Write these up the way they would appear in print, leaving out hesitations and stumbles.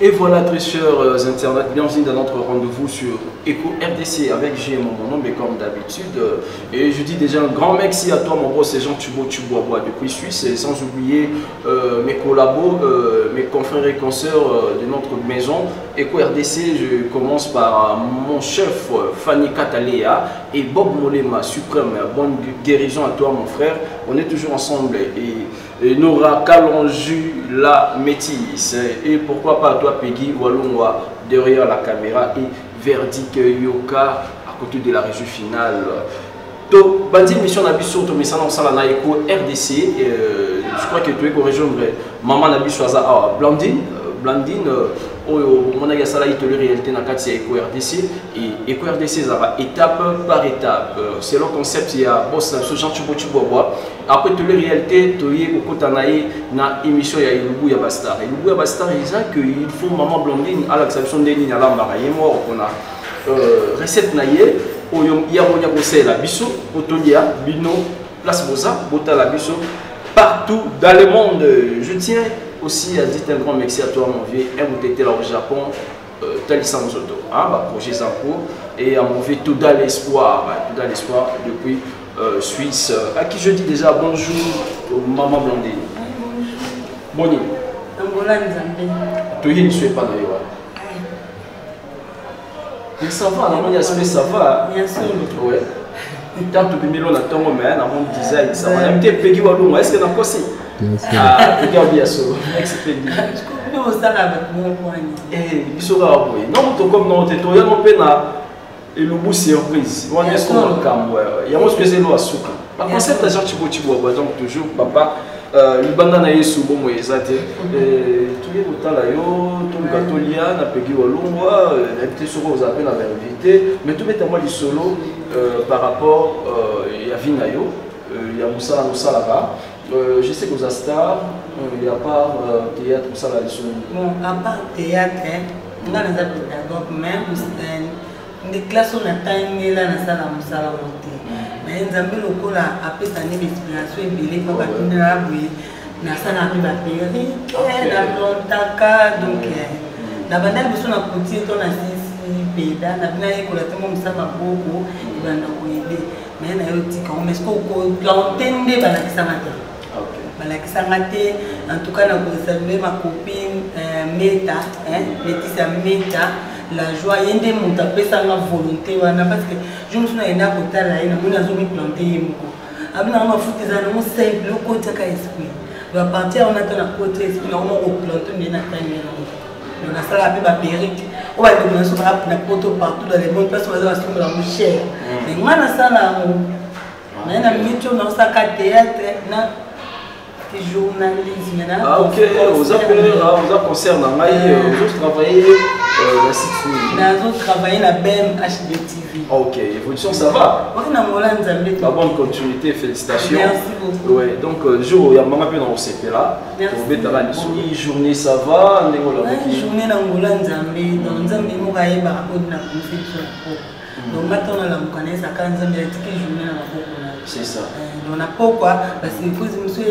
Et voilà, très chers internautes, bienvenue dans notre rendez-vous sur Eco RDC avec GM, mon nom, mais comme d'habitude. Et je dis déjà un grand merci à toi, mon boss, c'est Jean Tubo depuis Suisse, et sans oublier mes collabos, mes confrères et consoeurs de notre maison. Eco RDC, je commence par mon chef Fanny Katalea et Bob Molema, suprême. Bonne guérison à toi, mon frère. On est toujours ensemble et Nora Kalonju la métisse. Et pourquoi pas à toi, Peggy Walungwa, derrière la caméra, et Verdict Yoka à côté de la régie finale. To bandi mission Nabiso, to mission dans la Eco RDC. Je crois que tu es rejoindre maman Nabiso à Blandine. Blandine, mon avis, ça là, il te le réalité dans le cadre de Eco RDC. Et Eco RDC, ça va étape par étape. C'est le concept, il y a boss, ce genre de bois. Après, tu le réalité, tu es au côté de l'émission, il y a Ilubu Yabastar. Ilubu Yabastar, il faut maman Blandine à l'acception des lignes à l'ambara. Il y a recette naïe, il y a la biso, Otonia, Bino, Place Boza, Bota la biso, partout dans le monde. Je tiens aussi à dire un grand merci à toi, mon vieux, MTT là au Japon, Talisan Zoto, projet Zanko, et à mon vieux tout dans l'espoir depuis Suisse, à qui je dis déjà bonjour, maman Blandine. Bonjour. Tu ne suis pas d'ailleurs. Mais ça va, non, ça va. Bien sûr. Ouais. Tant que tu me l'as ton moment, on disait ça va. Même Peggy Walou, est-ce que tu as passé? Ah, Peggy bien sûr. Expédié. Nous ça là avec mon point. Il sera oui. Non, tu comme non, tu es non pena. Et le bout surprise. On est comme le camp. Il y a moi que c'est l'eau à souka. Par concept, genre tu bois donc toujours papa. Le bandana est sous bon moïse. Tous les bouteilles là, tout le gâteau lié, na Peggy Walou, invité sur vous appelle à invité. Mais tout est à moi du solo par rapport à Vinayo. Il y a Moussa là-bas. Je sais qu'aux Astar, il n'y a pas théâtre, ça là dessus. Bon, à part théâtre, on a les pédagogues, même des classes on a taillé là dans la salle à monter. Mais nous avons le coup là, après ça n'est l'inspiration et bien pour continuer à bouiller. Dans ça on a mis la période, la plantaka, donc la banane besoin de continuer ton assise pédale, la banane qu'on a tellement ça va beaucoup, il va nous aider. Mais on a eu dit qu'on met ce qu'on planter des bananes qui s'amatent. En tout cas, je salue ma copine Meta, Laetitia Meta, la joie, il y a des gens qui ont la volonté, parce que je me suis dit que je suis planté. Je suis simple, je côté esprit. À partir on a un côté esprit, on a planté dans on a ça la périque. On va demander sur la photo partout dans les mondes, parce qu'on va se la mouchère. Mais moi, on a ça là, on a un métier dans sa théâtre. Journalisme. Ah ok, vous avez concerne vous travaillez la site. Nous travaillons la BMHD TV. Ok, évolution ça va. Oui, nous la bonne continuité, félicitations. Merci beaucoup. Ouais, donc jour il y a maman dans CP là. Merci. Journée ça va. Journée dans Angola Nzambe, dans Nzambe Mokaye Barakoud na confiance. Donc maintenant on a la connaissance à quand Nzambe a journée dans la. C'est ça. On n'a pas quoi parce qu'il faut que monsieur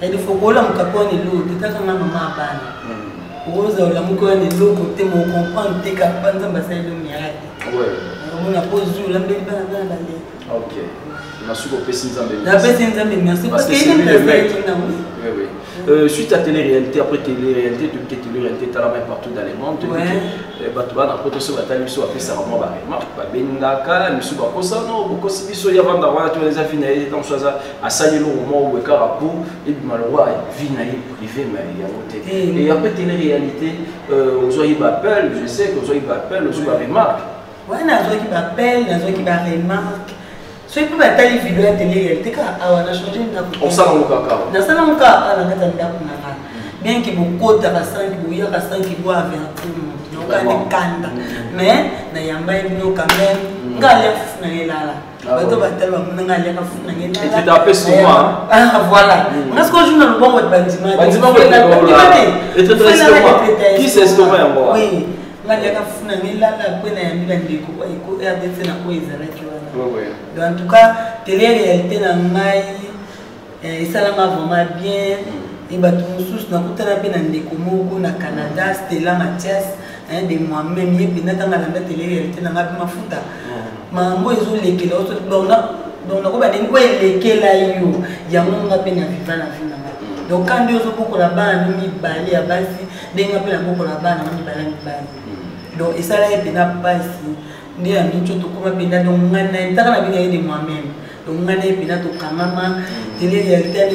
il faut que l'homme capone l'eau de ta maman bana. Rose la mukone l'eau côté mon comprendre t'es capable de passer le miracle. Ouais. On a posé la belle bana. OK. On a su qu'on peut s'inzamber. La belle s'inzamber merci parce que il est oui. Suite à télé-réalité, après télé-réalité, tu peux télé-réalité, tu as la main partout dans les mondes. Tu vas dans la protection de la mission, après ça remonte à remarque. Benaka, mission à Kosa, non, beaucoup si mission y a avant d'avoir tu les affinés dans chose à saluer le moment où le carapou et malheureusement vinaille privé mais il y a voté. Et après télé-réalité, aux oeufs appel, je sais que aux oeufs appel, aux oeufs remarque. Ouais, les oeufs qui appellent, les oeufs qui remarque. Si vous avez télé vidéo à télé, on a changé on s'en rend compte. Dans ce cas, on a bien qu'il y ait beaucoup de personnes qui boivent avec tout le monde. Mais il y a quand même, il y a et tu t'appelles souvent. Ah voilà. Parce que je ne sais pas bâtiment. Qui c'est ce moment? Oui. En tout cas, télé-réalité, ça m'a vraiment bien. et bato mosusu nakutana mpe na ndeko moko na Canada Stella Mathias de moi-même ye pena tanga na télé-réalité na ngapi mafuta mambo ezolekela donc nakoba ndeni ko elekela yo yango nga mpe na viva na vie nanga donc quand Dieu ozobokola bana mibale ya basi ndenga mpe nabokola bana mibale donc esala ye pena pasi nde ya mincho tokoma pena donc ngana ntaka na binga ye de moi-même donc ngana ye pena tokangama télé-réalité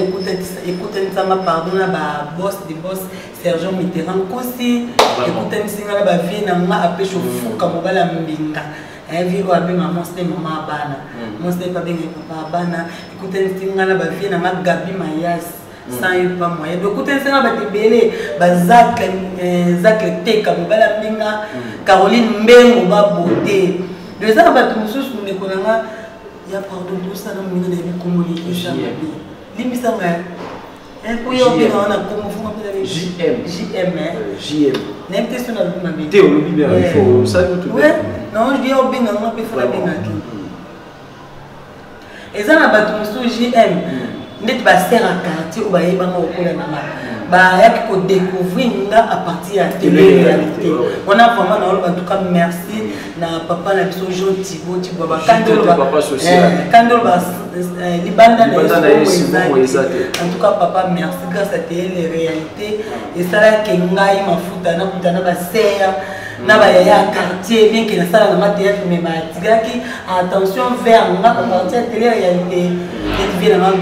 écoute nsama pardon na ba boss de boss Sergent Mitterrand kosi écoute nsinga ba vie na nga apesho fuka mobala mbinga viro abenga monster mama bana monster pas benga papa bana écoute nsinga na ba vie na nga Gabi Mayas sans y pas moyen donc écoute nsinga ba tebele ba Zak Teka mobala mbinga Caroline Mbengo ba beauté les gens ba tous nous ne connaissons il y a pardon tout ça dans le milieu de communiquer jamais limisa nga pour y obéir on a comme vous m'appelez JM n'importe ce qu'on a vu ma vie théologie bien il faut ça tout ouais non je dis obéir on a pu faire la benaki et ça na bato musu JM net ba ser à quartier ou ba yeba ma okola na ba ya ko découvrir nga à partir de télé-réalité on a vraiment en tout cas merci na papa na biso Jean Thibault ba kandolo ba papa social kandolo ba libanda na en tout cas papa merci grâce à télé-réalité et ça là que ngai mafuta na kutana ba ser na ba ya quartier bien que na sala na théâtre mais ba tigaki attention vers nga à partir de télé-réalité et vient na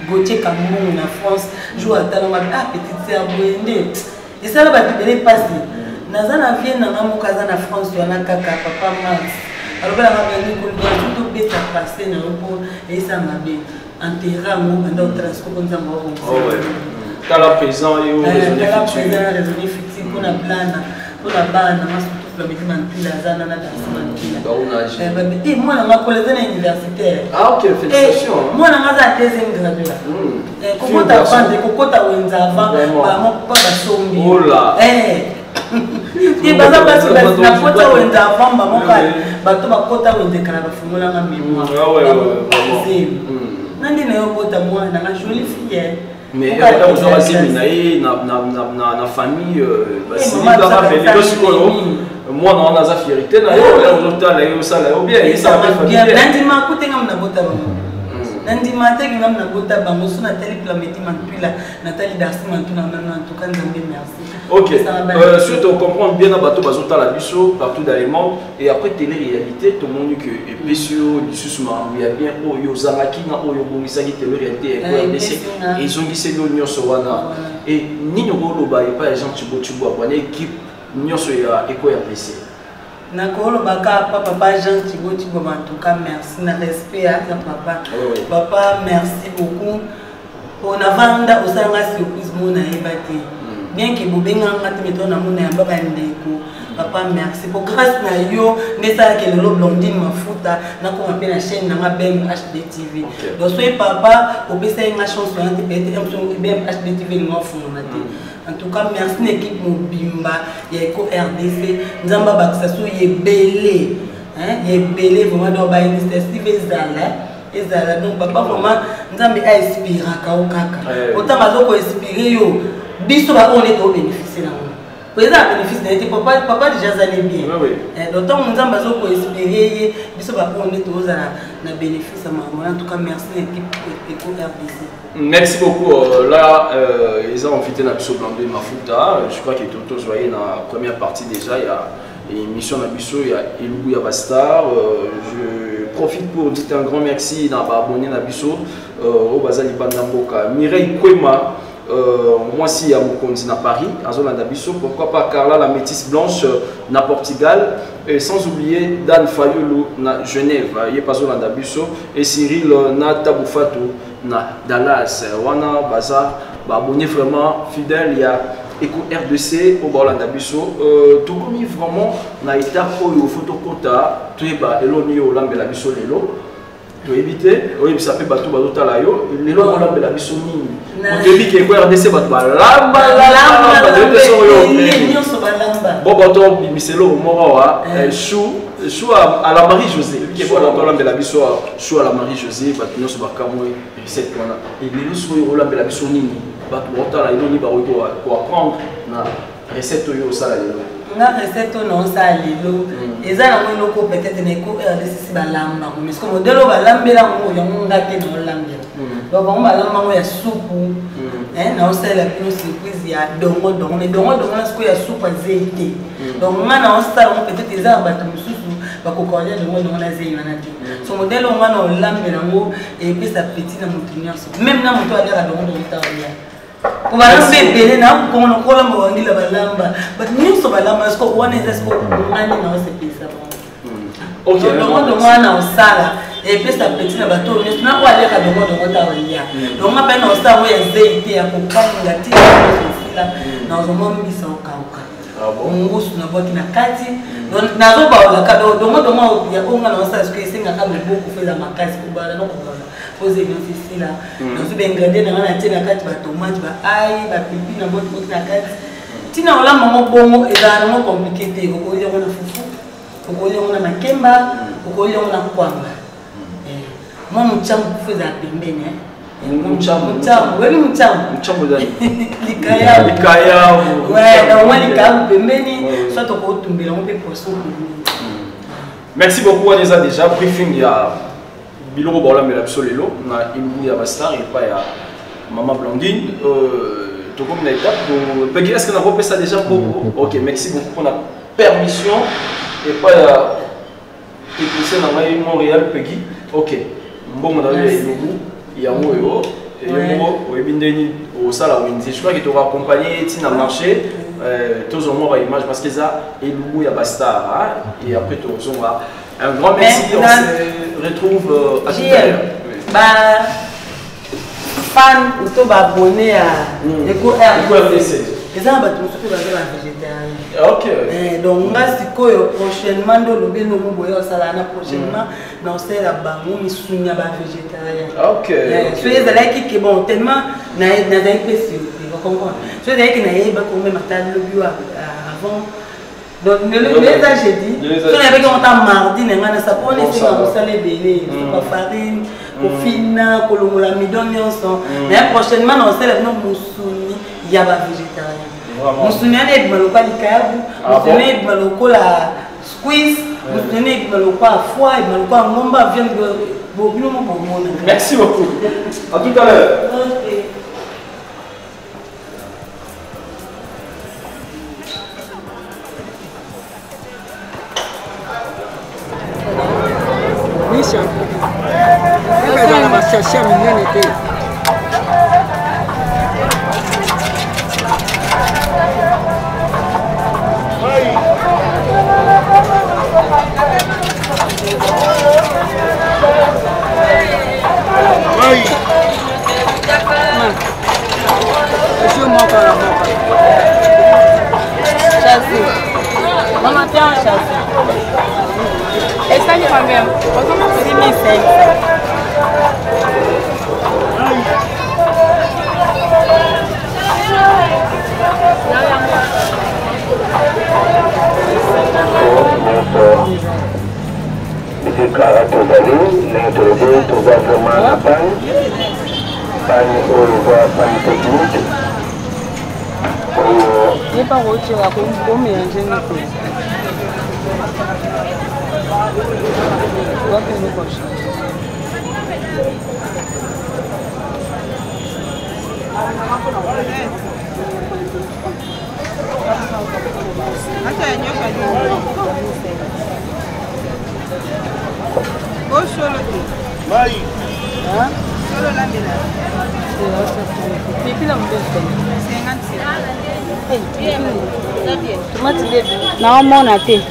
Gauthier Cameroun na France joue à talon ah petite sœur Boende et ça là ba tibele passé nazana vient na mokaza na France yana kaka papa Max alors là ma belle ko tout beta passer na ko et ça m'a bien enterré mo dans transport comme ça mo kala présent et au raisonner futur pour la plana pour la bana la médecine pila zana na danse et moi na collège na universitaire ah ok félicitations moi na ngaza deuxième grade là comment ta bande kokota wenza avant ba mo pa ba sombi oh là et baza parce que na kota wenza avant ba mo ka bato ba kota wenza kana ba fungola nga mémoire ah ouais nandi na yo kota moi na nga jolie fille mais on doit aussi na famille moi non na za fierté na yo on doit la yo ça la bien et ça va bien nandima kutenga mna bota nandima teki ngamna bota bango suna teli planeti mantula Nathalie Darcy mantuna en tout cas nzambe merci ok surtout comprendre bien na bato bazota la biso partout dans le monde et après télé-réalité tout le monde que et puis sur lisusu ma ya bien oyo zangaki na oyo bongisaki télé-réalité et ils ont dit c'est nyonso wana et nino boloba et pas Jean Thibault abonné équipe nyonso ya Eco RDC nakolo baka papa Jean Thibault en tout cas merci na respect à papa papa merci beaucoup on a vanda osanga surprise mona ebati bien que bobenga ngati metona mona ya baba ndeko papa merci pour grâce na yo nesa ke le blondine mafuta na ko mpe na chaîne na BM HD TV donc soy papa opesa nga chance na te pete BM HD TV ngo funa te en tout cas merci l'équipe mobimba ya Eco RDC nzamba bakisa so yebele yebele vraiment do ba initiative ezala donc papa vraiment nzambe a inspiré kaka autant bazoko inspirer yo biso ba on est au bénéficier là pour ça bénéfice n'était papa déjà allait bien d'autant mon nzambe bazoko inspirer biso ba on est aux na bénéfice en tout cas merci l'équipe Eco RDC. Merci beaucoup. Là, ils ont invité Nabiso Blandé Mafuta. Je crois que tout joyeux dans la première partie déjà. Il y a l'émission Nabiso, il y a Elou Yabastar. Je profite pour dire un grand merci d'abonner Nabiso au Bazali Bandamboka. Mireille Kwema, moi aussi à Mokonzi à Paris, à Zola Nabiso. Pourquoi pas Carla la métisse blanche à Portugal. Et sans oublier Dan Fayolo à Genève, il y a pas Zola Nabiso. Et Cyril na Taboufato na Dallas, wana baza abonné vraiment fidèle, il y a Eco RDC au Bolanda Bisso, tout comme vraiment na étape au photo kota, tout est bas, eloni au lambe la biso lelo, to éviter, oui ça fait bateau bazota la yo, lelo au lambe la biso ni, au début qui Eco RDC bat lamba bon bateau bimiselo mora chou à la Marie-Josée, qui est chou à la Marie-Josée, nous sommes à Cameroun, et les loups sont au lambe la biso nini. bato botala eloni bakoki koapprendre na recette oyo osala lelo? Na recette oyo naosala lelo eza nango eloko peut-être na eko rdcc balambango mais ce modele oyo balambelango yango nga te naolambela donc bango balambango ya supu naosalela bino surprise ya dongodongo mais dongodongo na sikoyo ya supu azei te donc nga naosala yango peut-être eza ya bato mosusu bakokolia dongodongo na zei wana te so modele oyo nga naolambela yango epesa petit na moto nyonso même na moto aliaka dongodongo taolia ko balambe ebele na kokona kolamba wangila balamba but nyonso balamba siko wana eza siko ngani naosepesa dongodongo wana osala epesa petit na bato nyonso na koaliaka dongodongo taolia donc nga mpe naosala ngo ya zei te ya kokanga ti osila na ozomomisa okauka ngusu na boki na kati nazobaolaka dongodongo ya onga naosala siko esengaka loboko feza makasi kobala nokobala pose nyonso esila nazoba ingredient nanga natie na kati batomate baai bapipi na boki na kati ntina olamba ngo bongo ezala nango komplike te okolia ngo na fufu okolia ngo na makemba okolia ngo na kwanga mwa muchambu kufu ezala pembeni muchambu weni muchambu likayabu mwa likayabu pembeni soit okotumbela ngo mpe poisson pembeni. Merci beaucoup Aneza déjà briefing ya biloko baolambela biso lelo na ilubu ya bastar epai ya Mama Blandine tokomi na étape Peggy, est-ce que napopesa déjà beaucoup? Ok, merci beaucoup pour la permission epai ya epuse na ngai Montréal Peggy. Ok, mbongo na yo ya ilubu yango oyo yango oyebi ndeni osala wenze je crois que tu vas accompagner tina marché tous au moins image parce que ça ilubu ya bastar et après tu reçois un grand merci. On se retrouve à tout à l'heure. Bah fan ou to ba abonné à Eco RDC. Les gens bato surtout ba végétarien. OK. Donc nga sikoyo prochainement ndo lobi no boyo sala na prochainement na osela bango misunya ba végétarien. OK. So les alaki que bon tellement na za impression, vous comprenez. So les alaki na yeba ko même atali lobi avant. Donc le ça j'ai dit so na beki on ta mardi na ngana sa pone c'est na osala belé pas farine ko fina ko longola midon nyonso mais prochainement na osala no musuni ya ba végétarien. Musuni ane maloko likayabu, musuni maloko la squeeze, musuni maloko foie, maloko ngomba viande bobino mo bomona. Merci beaucoup. À tout à l'heure. Maman, tiens un chassé. Et ça, il va bien. 6500. Monsieur Clara Tozali, l'introduit, tout va vraiment la panne. Panne au revoir, panne technique. Il n'est pas retiré à pour mélanger nos choses. Non, mon athée.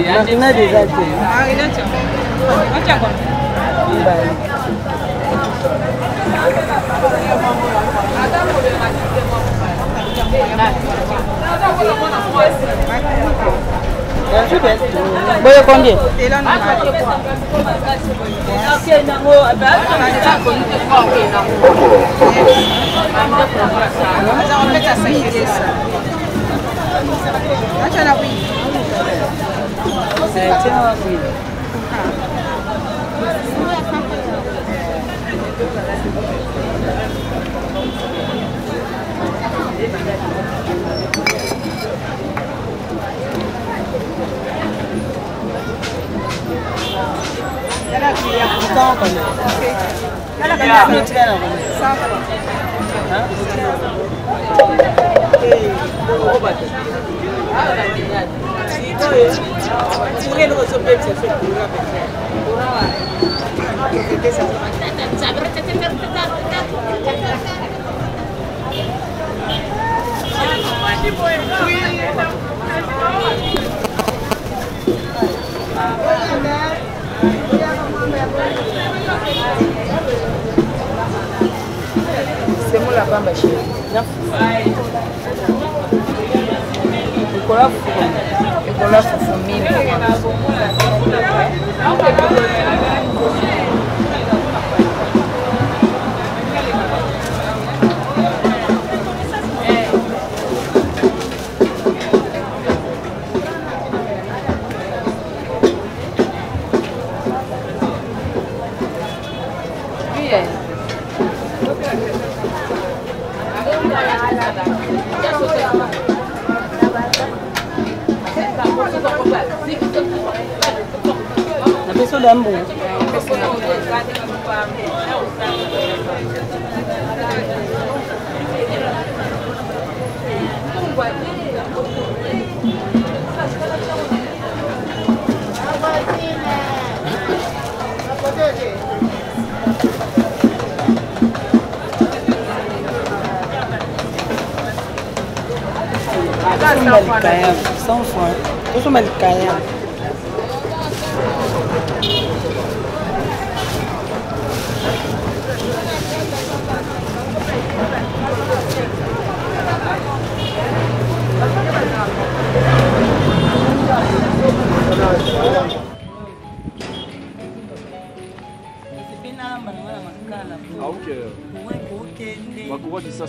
Maintenant déjà Boye combien? C'est moi la bamba chérie. Nicolas Fufumi. Sans foi, eu sou malicaya. Ah, ok. Ma courroie dit ça.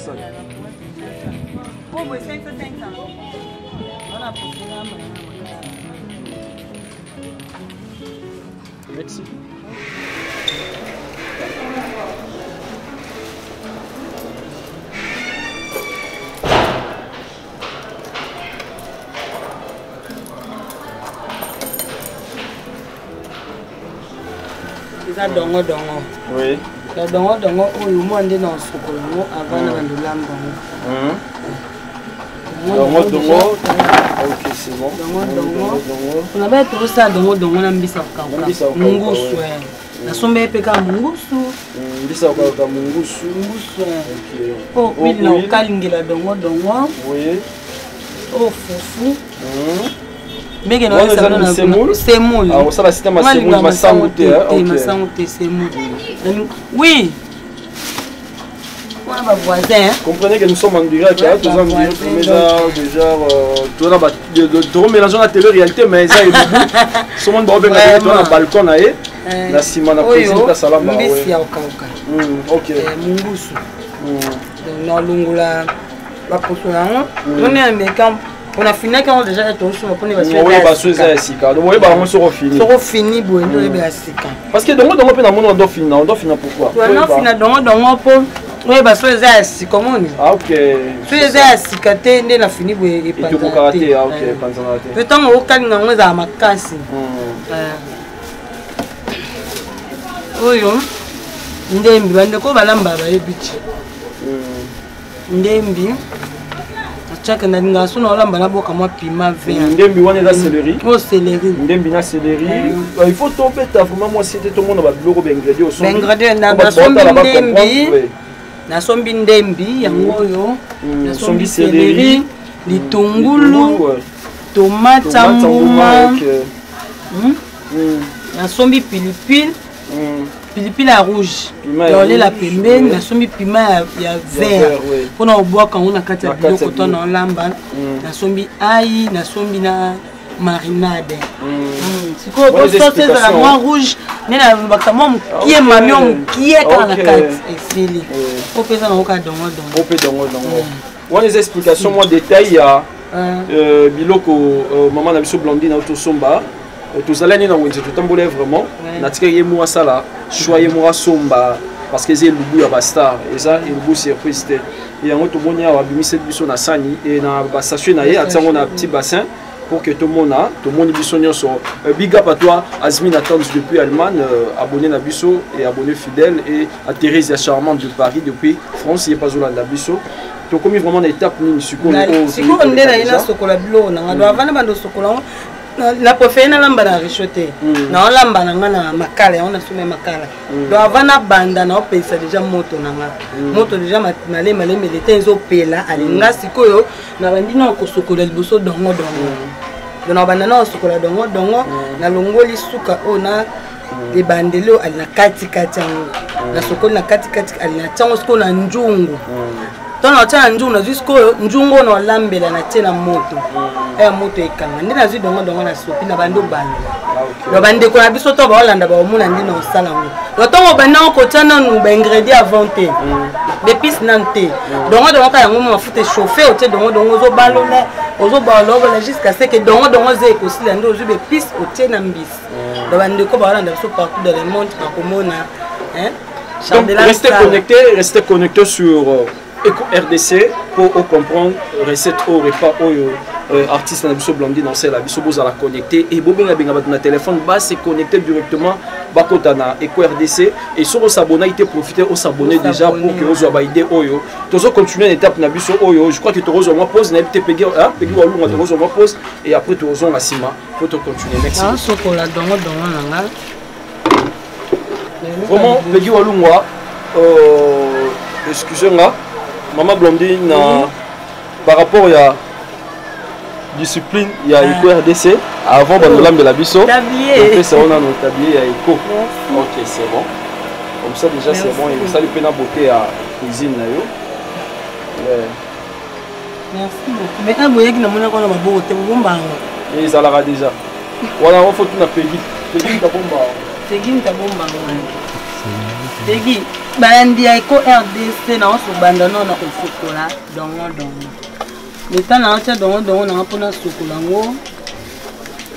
Merci. Ça dongo. Oui. La dongo, où il m'a dit dans ce colon avant de l'âme. Dongo. Ok, c'est bon. Dongo. On avait trouvé ça dongo na mbisa kaka. Mungusu. Na sombe peka mungusu. Mbisa kaka mungusu. Ok. Oh, oui, na kalingela dongo. Oui. Oh, fufu. Mais que nous avons na semoule. Ah, ça va c'était ma semoule, ma sangoute. Ma sangoute semoule. Oui. On va voisin. Comprenez que nous sommes en direct, tous en direct, déjà, mélangeant la télé-réalité, mais ça est beaucoup. Tout le monde va bien dans le balcon, la ciment, la cuisine, la salade. Ok. Mungusu. Dans l'ongula, la poisson. On est américain. On a fini quand on a déjà été au show. On a fini. Parce que dans le monde, on doit finir. On doit finir pourquoi? Oui, parce que c'est comment on dit. Ah, ok. C'est kate nde na fini boye epata. Et tu karaté, ah, ok, panzanate. Peut-être au kalinga ngo za makasi. Oyo. Ndembi bande ko balamba ba ebichi. Ndembi. Achaka na ndinga sona olamba na boka mwa piment vert. Ndembi wana la céleri. Oh céleri. Ndembi na céleri. Il faut tomber ta vraiment moi c'était tout le monde ba biloko ba ingrédients sont. Ingrédients na sombi ndembi. Na sombi ndembi yango yo. Na sombi céleri, litungulu, tomate mbuma. Na sombi pilipili. Pilipili à rouge. Dans la pembeni, na sombi piment ya vert. Pour na boire quand on a kati ya biloko to na lamba. Na sombi ail, na sombi na marinade. C'est quoi pour ça c'est la noix rouge, né na bakamo qui est mamion qui est dans la carte et fili. Au pesa na oka dongo dongo. Au pe dongo dongo. On les explications moi détail ya biloko maman na biso Blondine auto somba. Tous allez na wenze tout tambolé vraiment. Na tika yemu asala, choyer moi somba parce que c'est le goût ya bastar et ça il goût surprise té. Et en tout monde a bimisé biso na sani et na ba station na ye atsango na petit bassin. Pour que tout le monde bisogno sur big up à toi Azmin attend depuis Allemagne abonné na biso et abonné fidèle et à Thérèse la charmante de Paris depuis France il est pas au la biso to comme vraiment une étape ni siko on est na ina sokola bilo na ndo avana bando sokola na préféré na lamba na richoté na lamba na ngana makala on a somme makala do avana banda na opesa déjà moto na nga moto déjà malé mais les temps opela alinga sikoyo na bandina ko sokola liboso dongo dongo na banda na sokola dongo dongo na longoli suka ona e bandelo alina kati kati na sokola na kati kati alina tango siko na njungu tona tana njungu na jusqu'o njungu no lambela na tena moto moto ekanga ndina zi dongo dongo na sopi na bando bando lo bande ko na biso to ba olanda ba omuna ndina osala ngo lo tongo bana ko tana no ba ingrédients avant te l'épice nante dongo dongo ka yango mafuta chauffer o te dongo dongo zo balona ozo balona jusqu'à ce que dongo dongo ze ko sila ndo zo épice o te na mbisi lo bande ko ba olanda biso partout dans le monde na komona restez connecté sur Eco RDC pour comprendre recette au repas artiste na biso Blondine dans la biso boza la connecter et bobenga benga na téléphone bas se connecter directement bakota na Eco RDC et sur s'abonner il profiter au s'abonner déjà pour que vous ayez idée oyo tozo continuer l'étape na biso oyo je crois que tozo moi pause na peut pegi walu na tozo moi pause et après tozo na sima faut to continuer merci chocolat dongo nanga vraiment pegi walu moi excusez-moi Maman Blondine, par rapport à discipline, il y a Eco RDC. Avant, on a la biseau. On fait ça, on a notre tablier à Eco. Ok, c'est bon. Comme ça, déjà, c'est bon. Et ça, lui fait la beauté à la cuisine. Merci beaucoup. Mais quand vous voyez que nous avons la beauté, vous avez et ça l'a déjà. Voilà, on faut tout la payer. Peggy, ta bomba. Peggy, ta bomba. Peggy. Bandi Eco RDC na so banda na ko sokola dongo dongo leta na acha dongo dongo na pona sokola ngo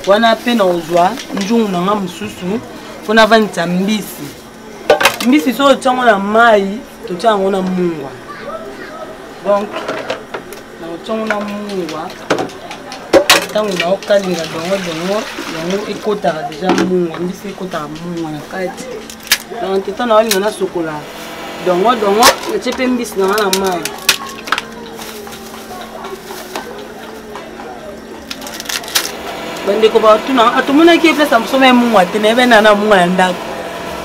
wana pe na ozwa njungu na nga mususu pona vanta mbisi so tsango na mai to tsango na mungwa donc na tsango na mungwa tango na okalinga dongo dongo yango ekota déjà mungwa mbisi ekota mungwa na kati dans tout temps on a chocolat donc je peux mbisi na la main bande ko ba tuna atumuna ki pesa msome mwa tene bena na mwa ndako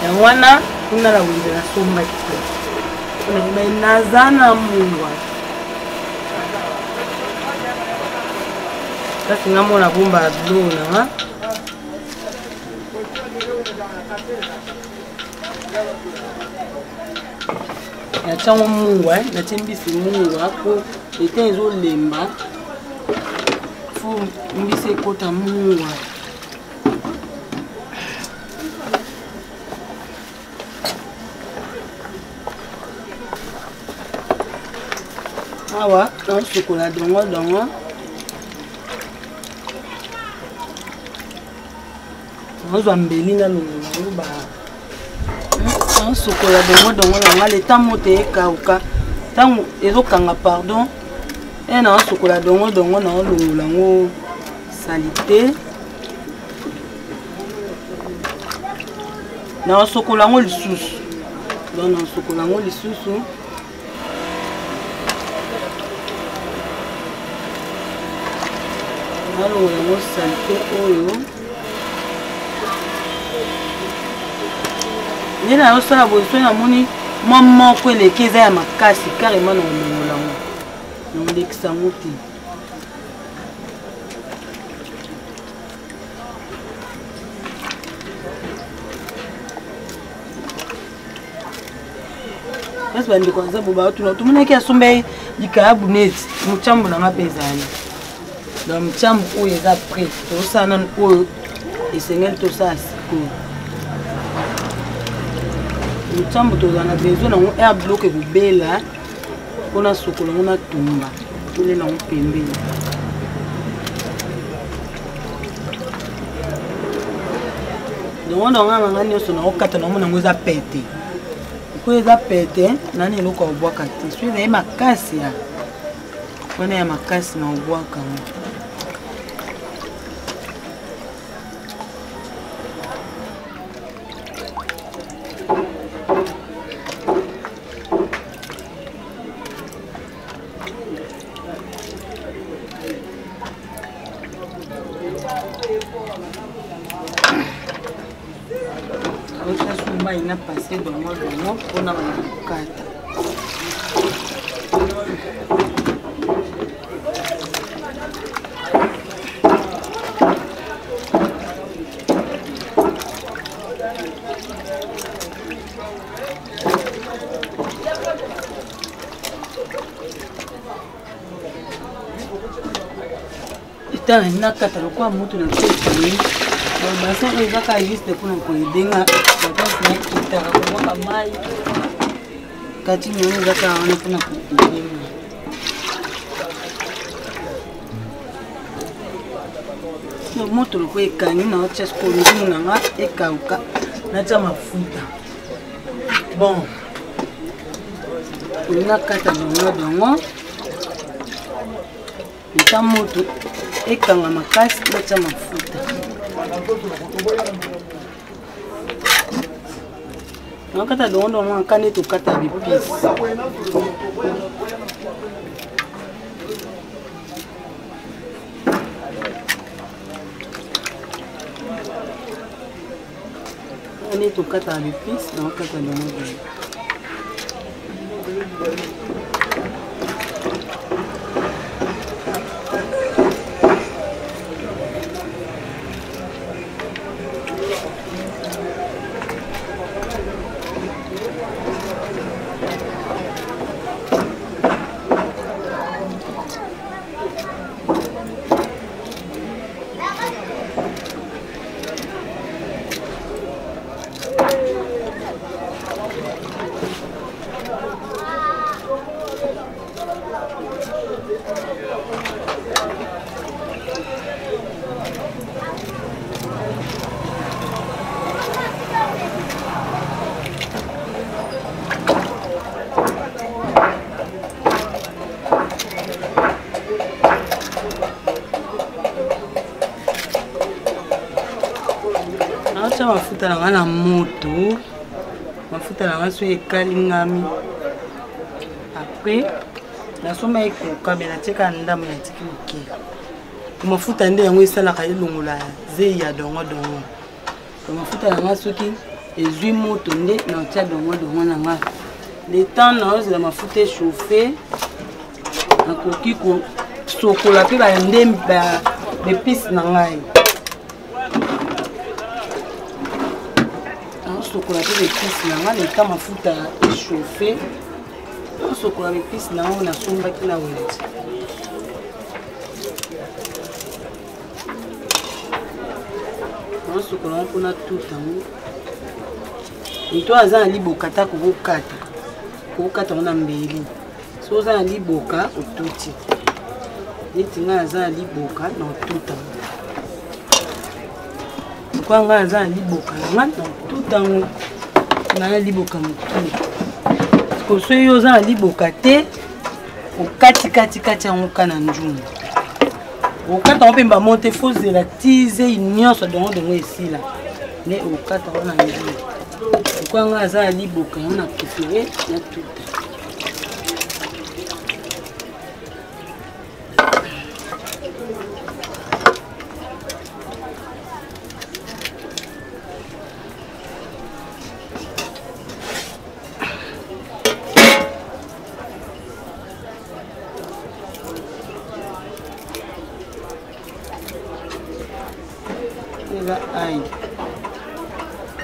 ya wana kuna la winda na soma kuna nazana mwa sasa ngamona bomba blona ya chango mungwa na timbisi mungwa ko etenzo lemba fu mbisi kota mungwa awa na chocolat dongo on mbeli na lungu ba sokola dongo na le temps moté kauka tango ezokanga pardon et na sokola dongo na longola ngo salité na sokola ngo lisusu donc na sokola ngo lisusu na longola ngo salité oyo ni na osala boso na moni mama ko elekeza ya makasi carrément na longola ngo ndekisa ngoti basi bandi kwanza boba tuna tumuna ki asombe dikabu neti muchambo na ngapezani Donc chambre où il est prêt. Tout ça non où et c'est tout ça sikoyo. Le chambre to na besoin na un air bloqué bubela. On a sokola on a tumba. Tous les noms pembe. Donc on a ngani so na okata na mona ngoza pété. Ko eza pété nani loko obwaka te. So eza makasi ya. Wana ya makasi na obwaka. Il n'a passé de moi pour la carte. Il n'a qu'à le quoi monter le truc. Le bassin est juste pour nous aider. Kati nyoni zaka wana kuna kukujenga. No moto loko ekani na ocha skolo ndina nga ekauka na cha mafuta. Bon. Kuna kata dongo. Nta moto ekanga makasi na cha mafuta. Nakata dondo mwa kane to kata bipisi. Kane to kata bipisi na kata dondo. Mafuta na ngana moto mafuta na ngaso ekalingami après na soma ekoka bena teka ndamu ya tiki oke mafuta nde yango esalaka elongola ze ya dongo mafuta na ngaso ki ezui moto nde na tia dongo na nga le temps na ozela mafuta échauffé akoki ko sokola pe ba ndembe ba épices na ngai. Sokola les épices na nga leka mafuta échauffé sokola épices na nga na somba ki na wenzi sokola mpona tuta nto aza na liboka ta kokata na mbeli so oza na liboka otuti neti nga aza na liboka na otuta kwa nga aza na liboka na tutango na liboka mutu ko so yo za liboka te okati yango kana njumu okata opemba monte fose la tize nyonso dongo esila ne okata wana njumu kwa nga aza na liboka na préféré na tuta. Aïe.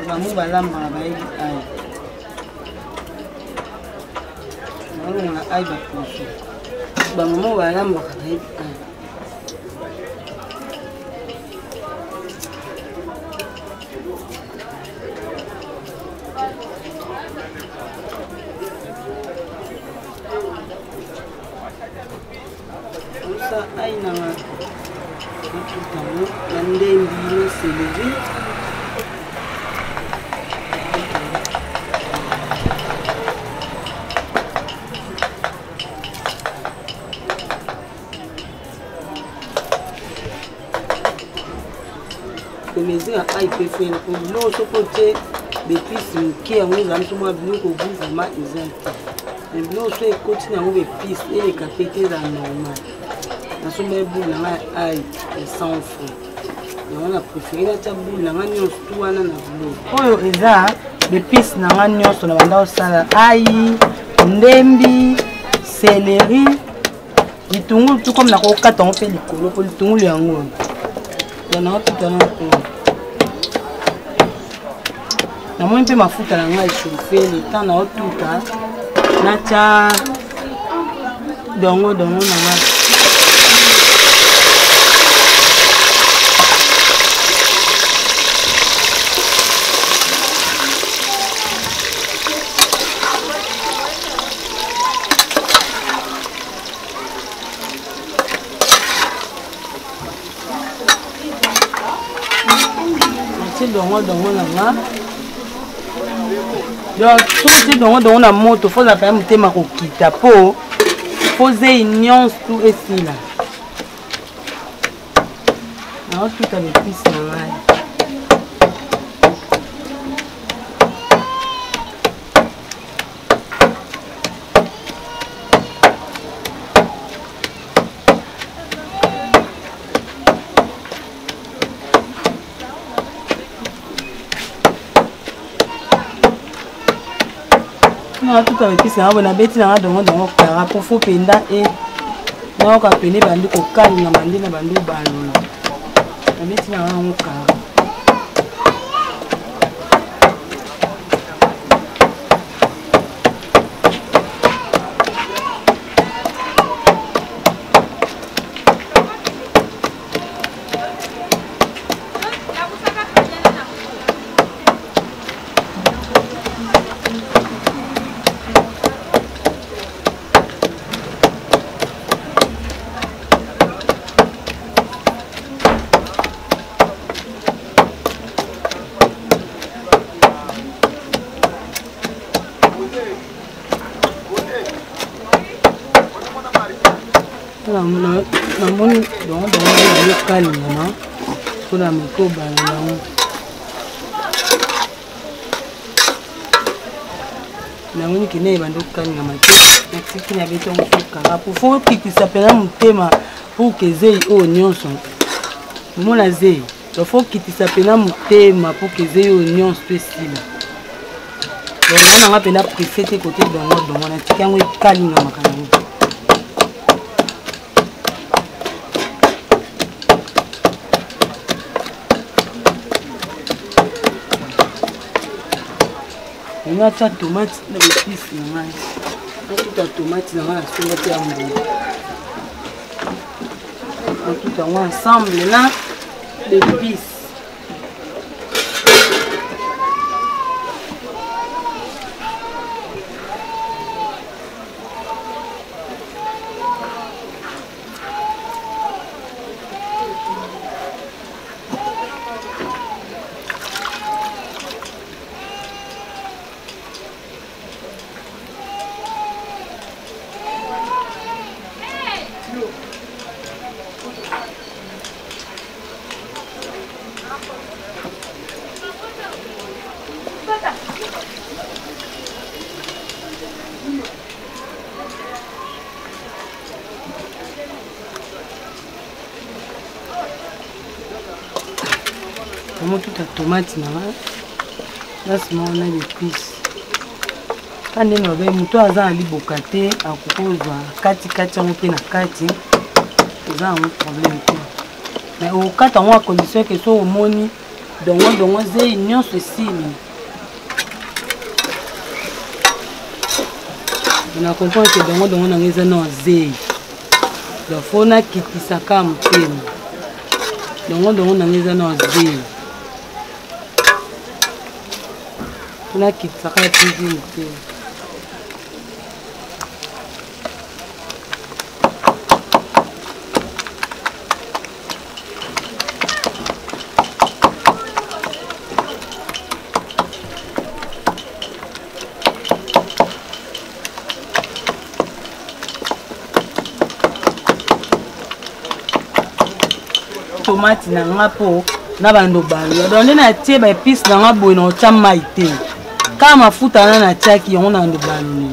On va on a aïe. ça aïe na ndembi céleri. Mais aïe peut faire pour l'autre côté des pistes qui ont mis en soi bleu au bout vraiment exact. Mais l'autre côté n'a pas de pistes et les capétés dans normal. Dans ce même bout là aïe et sans feu. On a préféré la taboule là on tout à la bleu. Oh eza des pistes na nganyos na banda osala aïe, ndembi, céleri, litungulu tout comme na ko kata on fait likolo pour litungulu yango. Yana tout à l'heure. Na moi mpe mafuta na ngai chauffer le temps na otuta na cha dongo na ngai dongo na ngai. Donc, si on a moto, il faut la faire monter ma coquille. Pour poser une nuance tout ici là. Alors, tout avec plus normal. Tout avec qui c'est un bon abeti na dongo kara pour faux penda et na ka pene bandi ko kali na bandi na bandi balolo abeti na ngo kara namoni dongo yo kalinga na kuna mikoba yango namoni kine bando kalinga mate nakiki na beto ngokara pour faut kitisa pela mutema pour que zei o nyonso mona zei il faut kitisa pela mutema pour que zei o nyonso pesila donc on a pela préfété côté dongo na tikango kalinga makana. On a ta tomate dans les pistes, on a toute la tomate dans la tomate on a tout ensemble là, les pistes. Toute la tomate là c'est on a des épices quand on a des moutons à zali bokate à kukozwa kati on peut na kati c'est un problème mais au cas on a condition que soit au moni donc c'est union ceci on a compris que donc on a ngeza na zei donc faut na kitisaka mtema donc on a ngeza na zei. On a quitté ça plus tomate na nga po na bando balo donc nde natie baépice na nga boye na otya mai te kaka mafuta wana natiaki yango na bando balo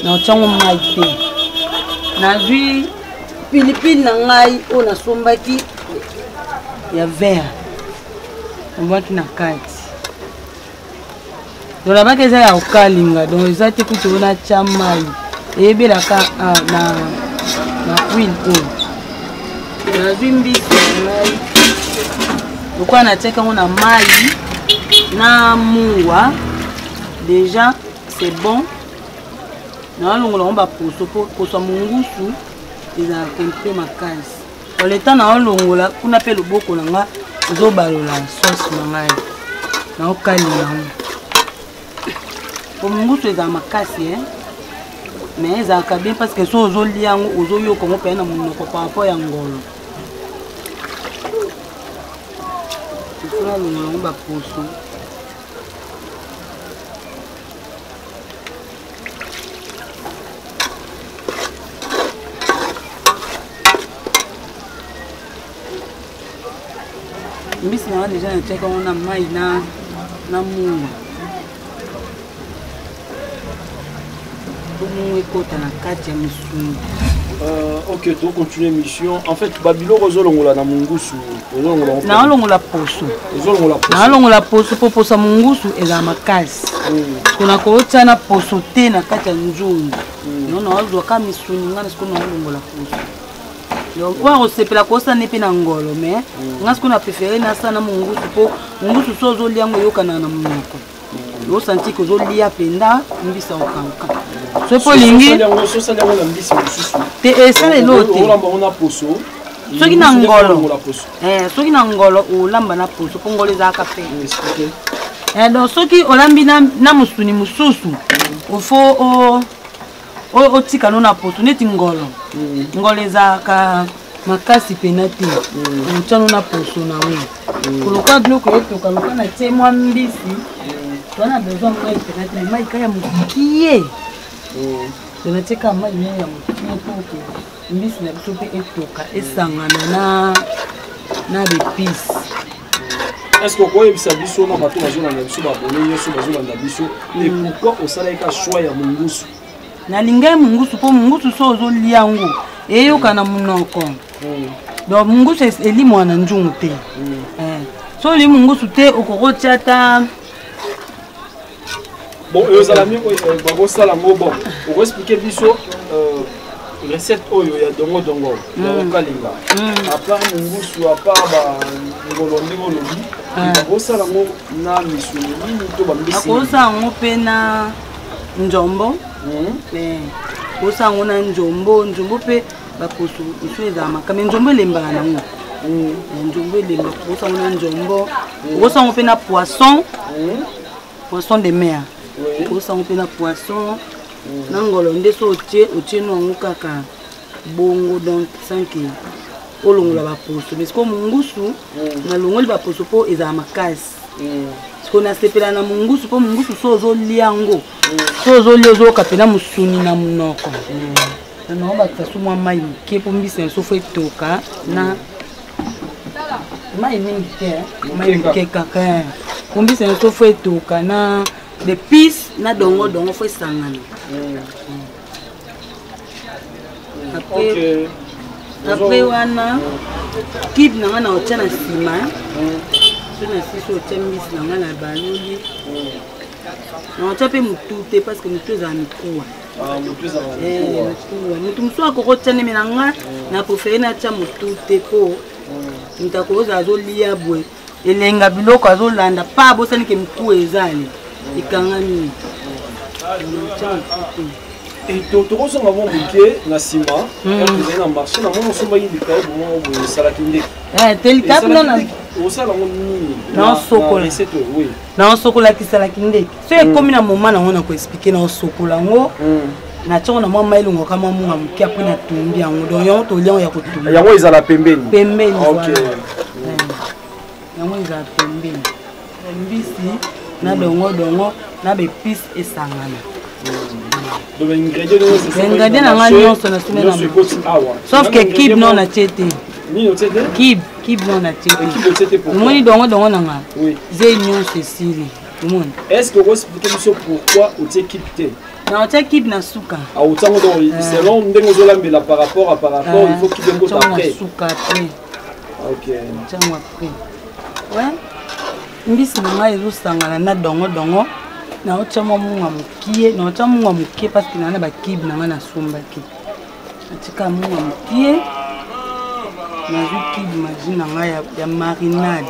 na otyango mai te nazwi pilipili na ngai oyo nasombaki ya vert ombwaki na kati donc nabaki eza ya kokalinga donc eza te kutu oyo natya mai eyebelaka na huile oyo nazwi mbisi na ngai lokola natiaki yango na mai na mungwa déjà c'est bon naolongola yango baposo po poso ya mongusu ezalaka mpe makasi oleta naolongola kuna mpe loboko na nga ezobalola sauce na ngai naokalinga yango po mongusu ezala makasi mais ezalaka bien parce que so ozolia yango ozoyoka yango mpe na monoko par rapport ya ngolo nalongola yango baposo mbisi na nga deja natiaka yango na mai na mungu po mungu ekota na kati ya misuni. Ok, donc continue l'émission. En fait, Babilo Rozolongola na Mungusu. Naolongola poso. Naolongola poso po poso Mungusu eza makasi. Kuna kocha na poso te na kati ya nzungu. Non naolwa ka misuni ngana siko naolongola poso. Donc wa osepela kosa nepe na ngolo mais ngasi kuna préféré na sana Mungusu po Mungusu sozo liango yokana na munoko. Yo santi ko zo lia penda mbisa okanka. So po lingi te esale lote soki na ngolo soki na ngolo olamba na poso po ngolo ezalaka pe donc soki olambi na musuni mosusu ofo otika no na poso neti ngolo ezalaka makasi pena te otyano na poso na we koloka biloko etoka loka na tie mwa mbisi twana besoin mai pena te mai kaya mokie donateka mai ya mokie po mbisi na biso mpe etoka esangana na bepisi. Est-ce que vous avez biso na bato bazolanda biso babone yesu bazolanda biso et pourquoi osalaka choix ya mungusu? Nalinga mungusu po mungusu so ozolia yango eyoka na munoko donc mungusu elimwa na nzungu te so li mungusu te okokotia ta bon et aux amis babo sala ngo bon on va expliquer biso recette oyo ya dongo dongo na kalinga à part mungusu à part ba ngolondi babo sala ngo na misuni ni to ba mbisi ko sa ngo pe na njombo kosa ngo na njombo pe baposo isu eza makame njombo elembaka nango njombo elemba kosa ngo na njombo kosa ngo pe na poisson de mer kosa ngo pe na poisson na ngolo nde so otie nango kaka bongo donc sanki olongola baposo mais ko mungusu na longoli baposo po eza makasi siko nasepela na mungusu po mungusu so ozolia yango so ozolia ozoyoka pena musuni na munoko nango bakisa so mwa mai moke po mbisi na so fo etoka na mai mingi te mai moke kaka po mbisi na so fo etoka na bepisi na dongo fo esangana apres wana kibe nanga na otya na nsima so na sisi otya mbisi nanga na baloli na otya mpe mutu te parce que mutu ezala mikuwa mutu mosusu akokotya neme na nga na préféré natya mutu te po mutu akozala azolia bwe elenga biloko azolanda pa abosani ke mikuwa ezali ekangami et tokosonga mo moke na nsima ezali na marché na mona osombaki likaye bomo boye esalaki ndenge telikape nona osala ngo nini naosokolaki ndenge so ekomi na moma nango na koexplike naosokola yango natiango na mwa mailongo ka mwa munga moke apres natumbi yango donc yango toliango ya kotumba yango ezala pembeni yango ezala pembeni mbisi na dongo na bepisi esangana ingrédient nanga nyonso na semaine sauf que kibe non na tie te kibe Kibe non a tiré. C'était pourquoi? Moi, il donne nanga. Oui. J'ai union Cécile. Est-ce que vous expliquez pourquoi vous êtes Kibe? Non, tu es Kibe na souka. Ah, autant selon Ndengozola par rapport, il faut qu'il vienne après. Souka après. Ok. Tiens après. Ouais. Mbisi nanga ezosangana na dongo na otchama munga mukie na otchama munga mukie parce que nana ba kibe nanga na sombaki atika munga mukie na ju kibe maji nanga ya marinade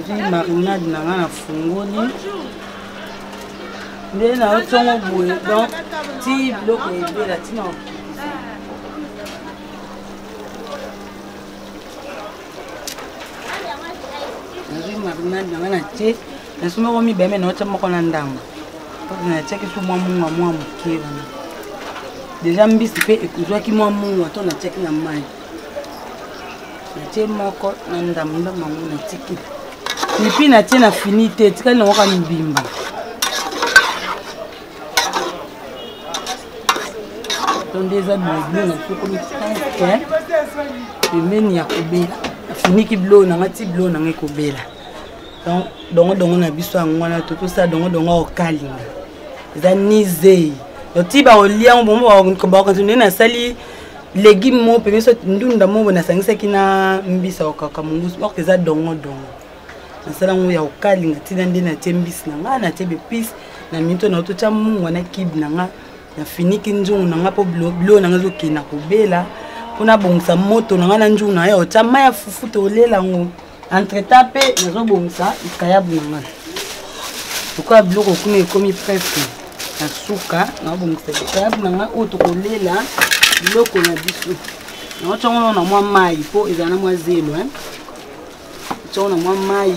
na marinade nanga na fungoli nde na otchama boye donc ti biloko ebela tina marinade nanga na tie na suma ko mi beme na otcha moko na ndamba parce na tie ke so mwa mukie wana déjà mbisi pe ekuzwaki mwa munga to na tie na mai na tie moko na ndamba mangu na tiki nipi na tie na finité tikali na waka mbimba donc déjà bon na soko mi tike pembeni ya kobela finiki blo na ngati blo na ngekobela donc dongo na biso ngwana toto sa dongo okalinga za nize yo tiba olia bombo ba continue na sali légumes mo pe so ndunda mo na sangisa kina mbisa okaka mungusi ok za dongo na sala ngo ya okalinga tina ndina tembisi na ngana tebe pis na minto na to cha mungu na kib na nga na finiki njungu na nga po blo na nga zo kina kobela pona bongisa moto na nga na njungu na yo cha maya fufu to lela ngo entre tapé nazo bongisa ikayabu na nga tukwa bloko kuna ekomi presque na suka na bongisa ikayabu na nga o to kolela bloko na biso na chongo na mwa mai po ezana mwa zelo chongo na mwa mai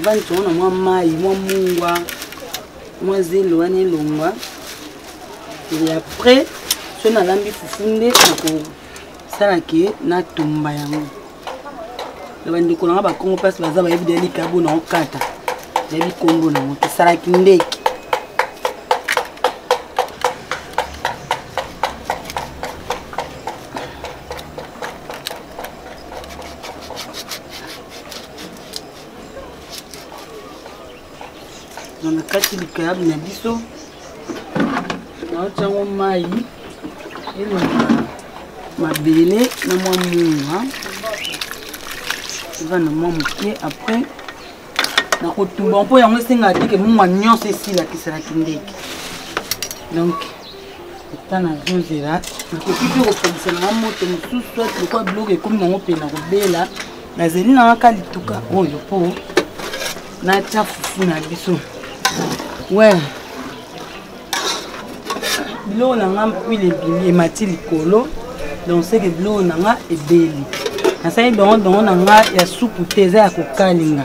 Van chongo na mwa mai mwa mungwa mwa zelo ane longwa et après so na lambi fufunde na ko salaki na tumba yango le bandi ko na ba kongo passe baza ba yebideli kabo na okata yebi kombo na mo salaki ndeki na kati likayabu na biso na chango mai ilo mabele na mwa munga va na mwa mukie après na kotumba mpo yango esenga te ke munga nyonso esila kisalaki ndeke donc eta na zozela nakoki mpe kopekisa nanga moto mosusu ati lokwa biloko ekomi nango mpe na kobela nazeli nanga ka lituka oyo mpo natya fufu na biso ouais biloko nanga mpwile ebimi emati likolo donc seke biloko nanga ebeli nasali dongo nanga ya supu te eza ya kokalinga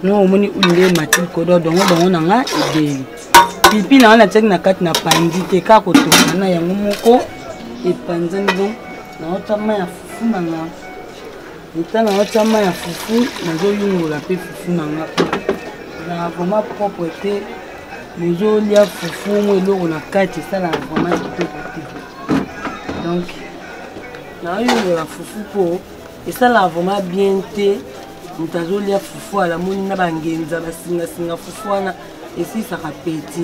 no omoni ulinga emati likolo dongo nanga ebeli pipi nanga natiaki na kati na pandi te kaka kotonga na yango moko epanzani donc naotya mai ya fufu nanga eta naotya mai ya fufu nazoyungola mpe fufu nanga na vraiment propre te mozolia fufu mo eloko na kati esalaka vraiment kitoko te donc naoyongola fufu mpo esalaka vraiment bien te moto azolia fufu alamoni na bangenza basingasinga fufu wana esilisaka peti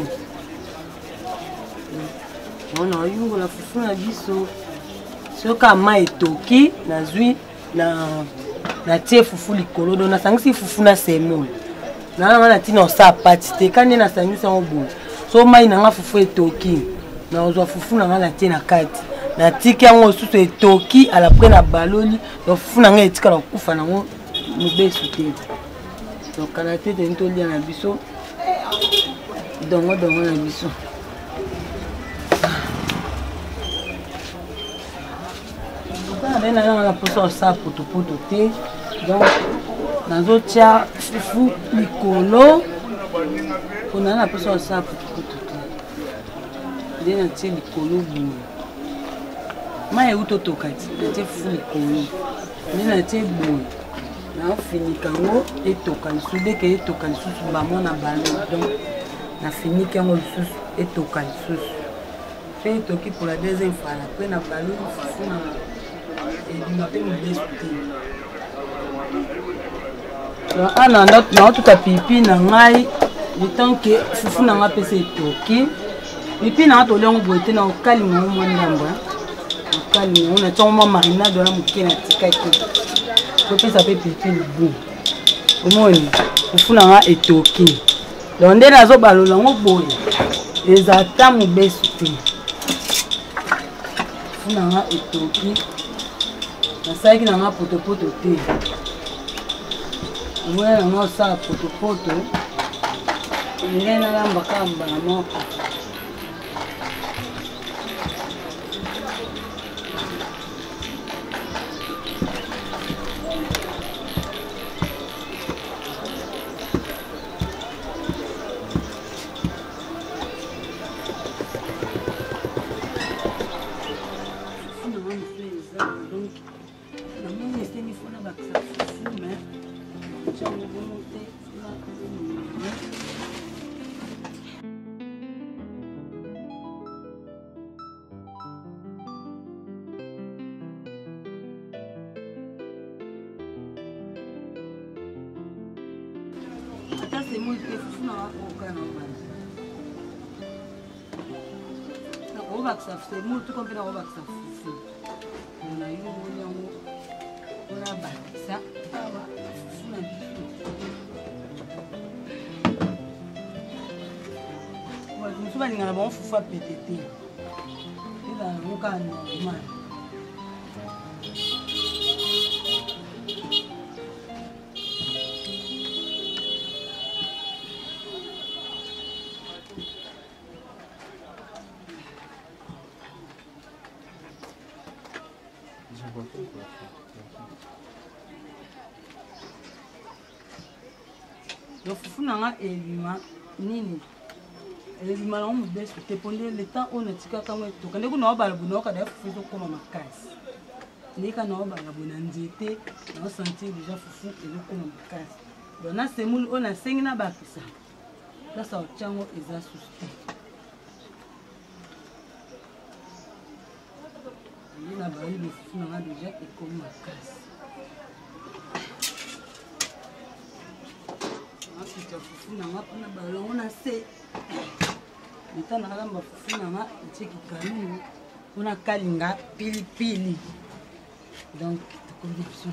naoyongola fufu na biso soki mai etoki nazwi natie fufu likolo do nasangisi fufu na semola nanga natina osa pati te kandi nasangisa ngo boye so mai nanga fufu etoki nazwa fufu nanga natie na kati natiki yango susu etoki alapres na baloli donc fufu nanga etikala kokufa nango mobesu te donc kala te teni tolia na biso dongo na biso nde nanga na posa osa potopoto te donc nazotia fufu likolo mpona na posa osa potopoto te nde natie likolo boye mai euti otoka ti natie fufu likolo nde natie boye na fini kango etoka lisusu dès que etoka lisusu bamona ballon donc na fini kango lisusu etoka lisusu pe etoki pour la deuxième fois après na ballon fufu na ebima pe mobesu te donc ana naotuta pipi na ngai le temps que fufu na nga pesa etoki pipi na nga toliango boye te na okalinga ngo mwa ndambo okalinga ngo na tiango mwa marinade wana moke na tika ete kopesa mpe pipi libu omoni fufu na nga etoki donc nde nazobalola ngo boye eza ata mobesu te fufu na nga etoki nasalaki na nga potopoto te omona na nga osala potopoto ndenge nalambaka mbala moko c'est moi tout comme la robe ça fufu on a eu on a battu ça ouais je me souviens ngana bon fufu a pétété et là on ka normal le fufu nanga elima nini elima na mobesu te ponde le temps on etikaka ngo etoka ndeko na obala bunoka da fufu ezokoma makasi ndeka na obala bona nzete na sentir déjà fufu ezokoma makasi donc na semule on a sengi na bakisa place ochango eza suste ni na bali le fufu nanga déjà ekoma makasi fufu na nga pona balongo na se leta na kalamba fufu na nga etieki kalulu pona kalinga pilipili donc tokondi biso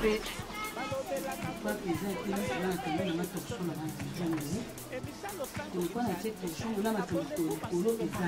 pe pas pesant que là quand même ma torsion là donc on a cette torsion là ma torsion colo et ça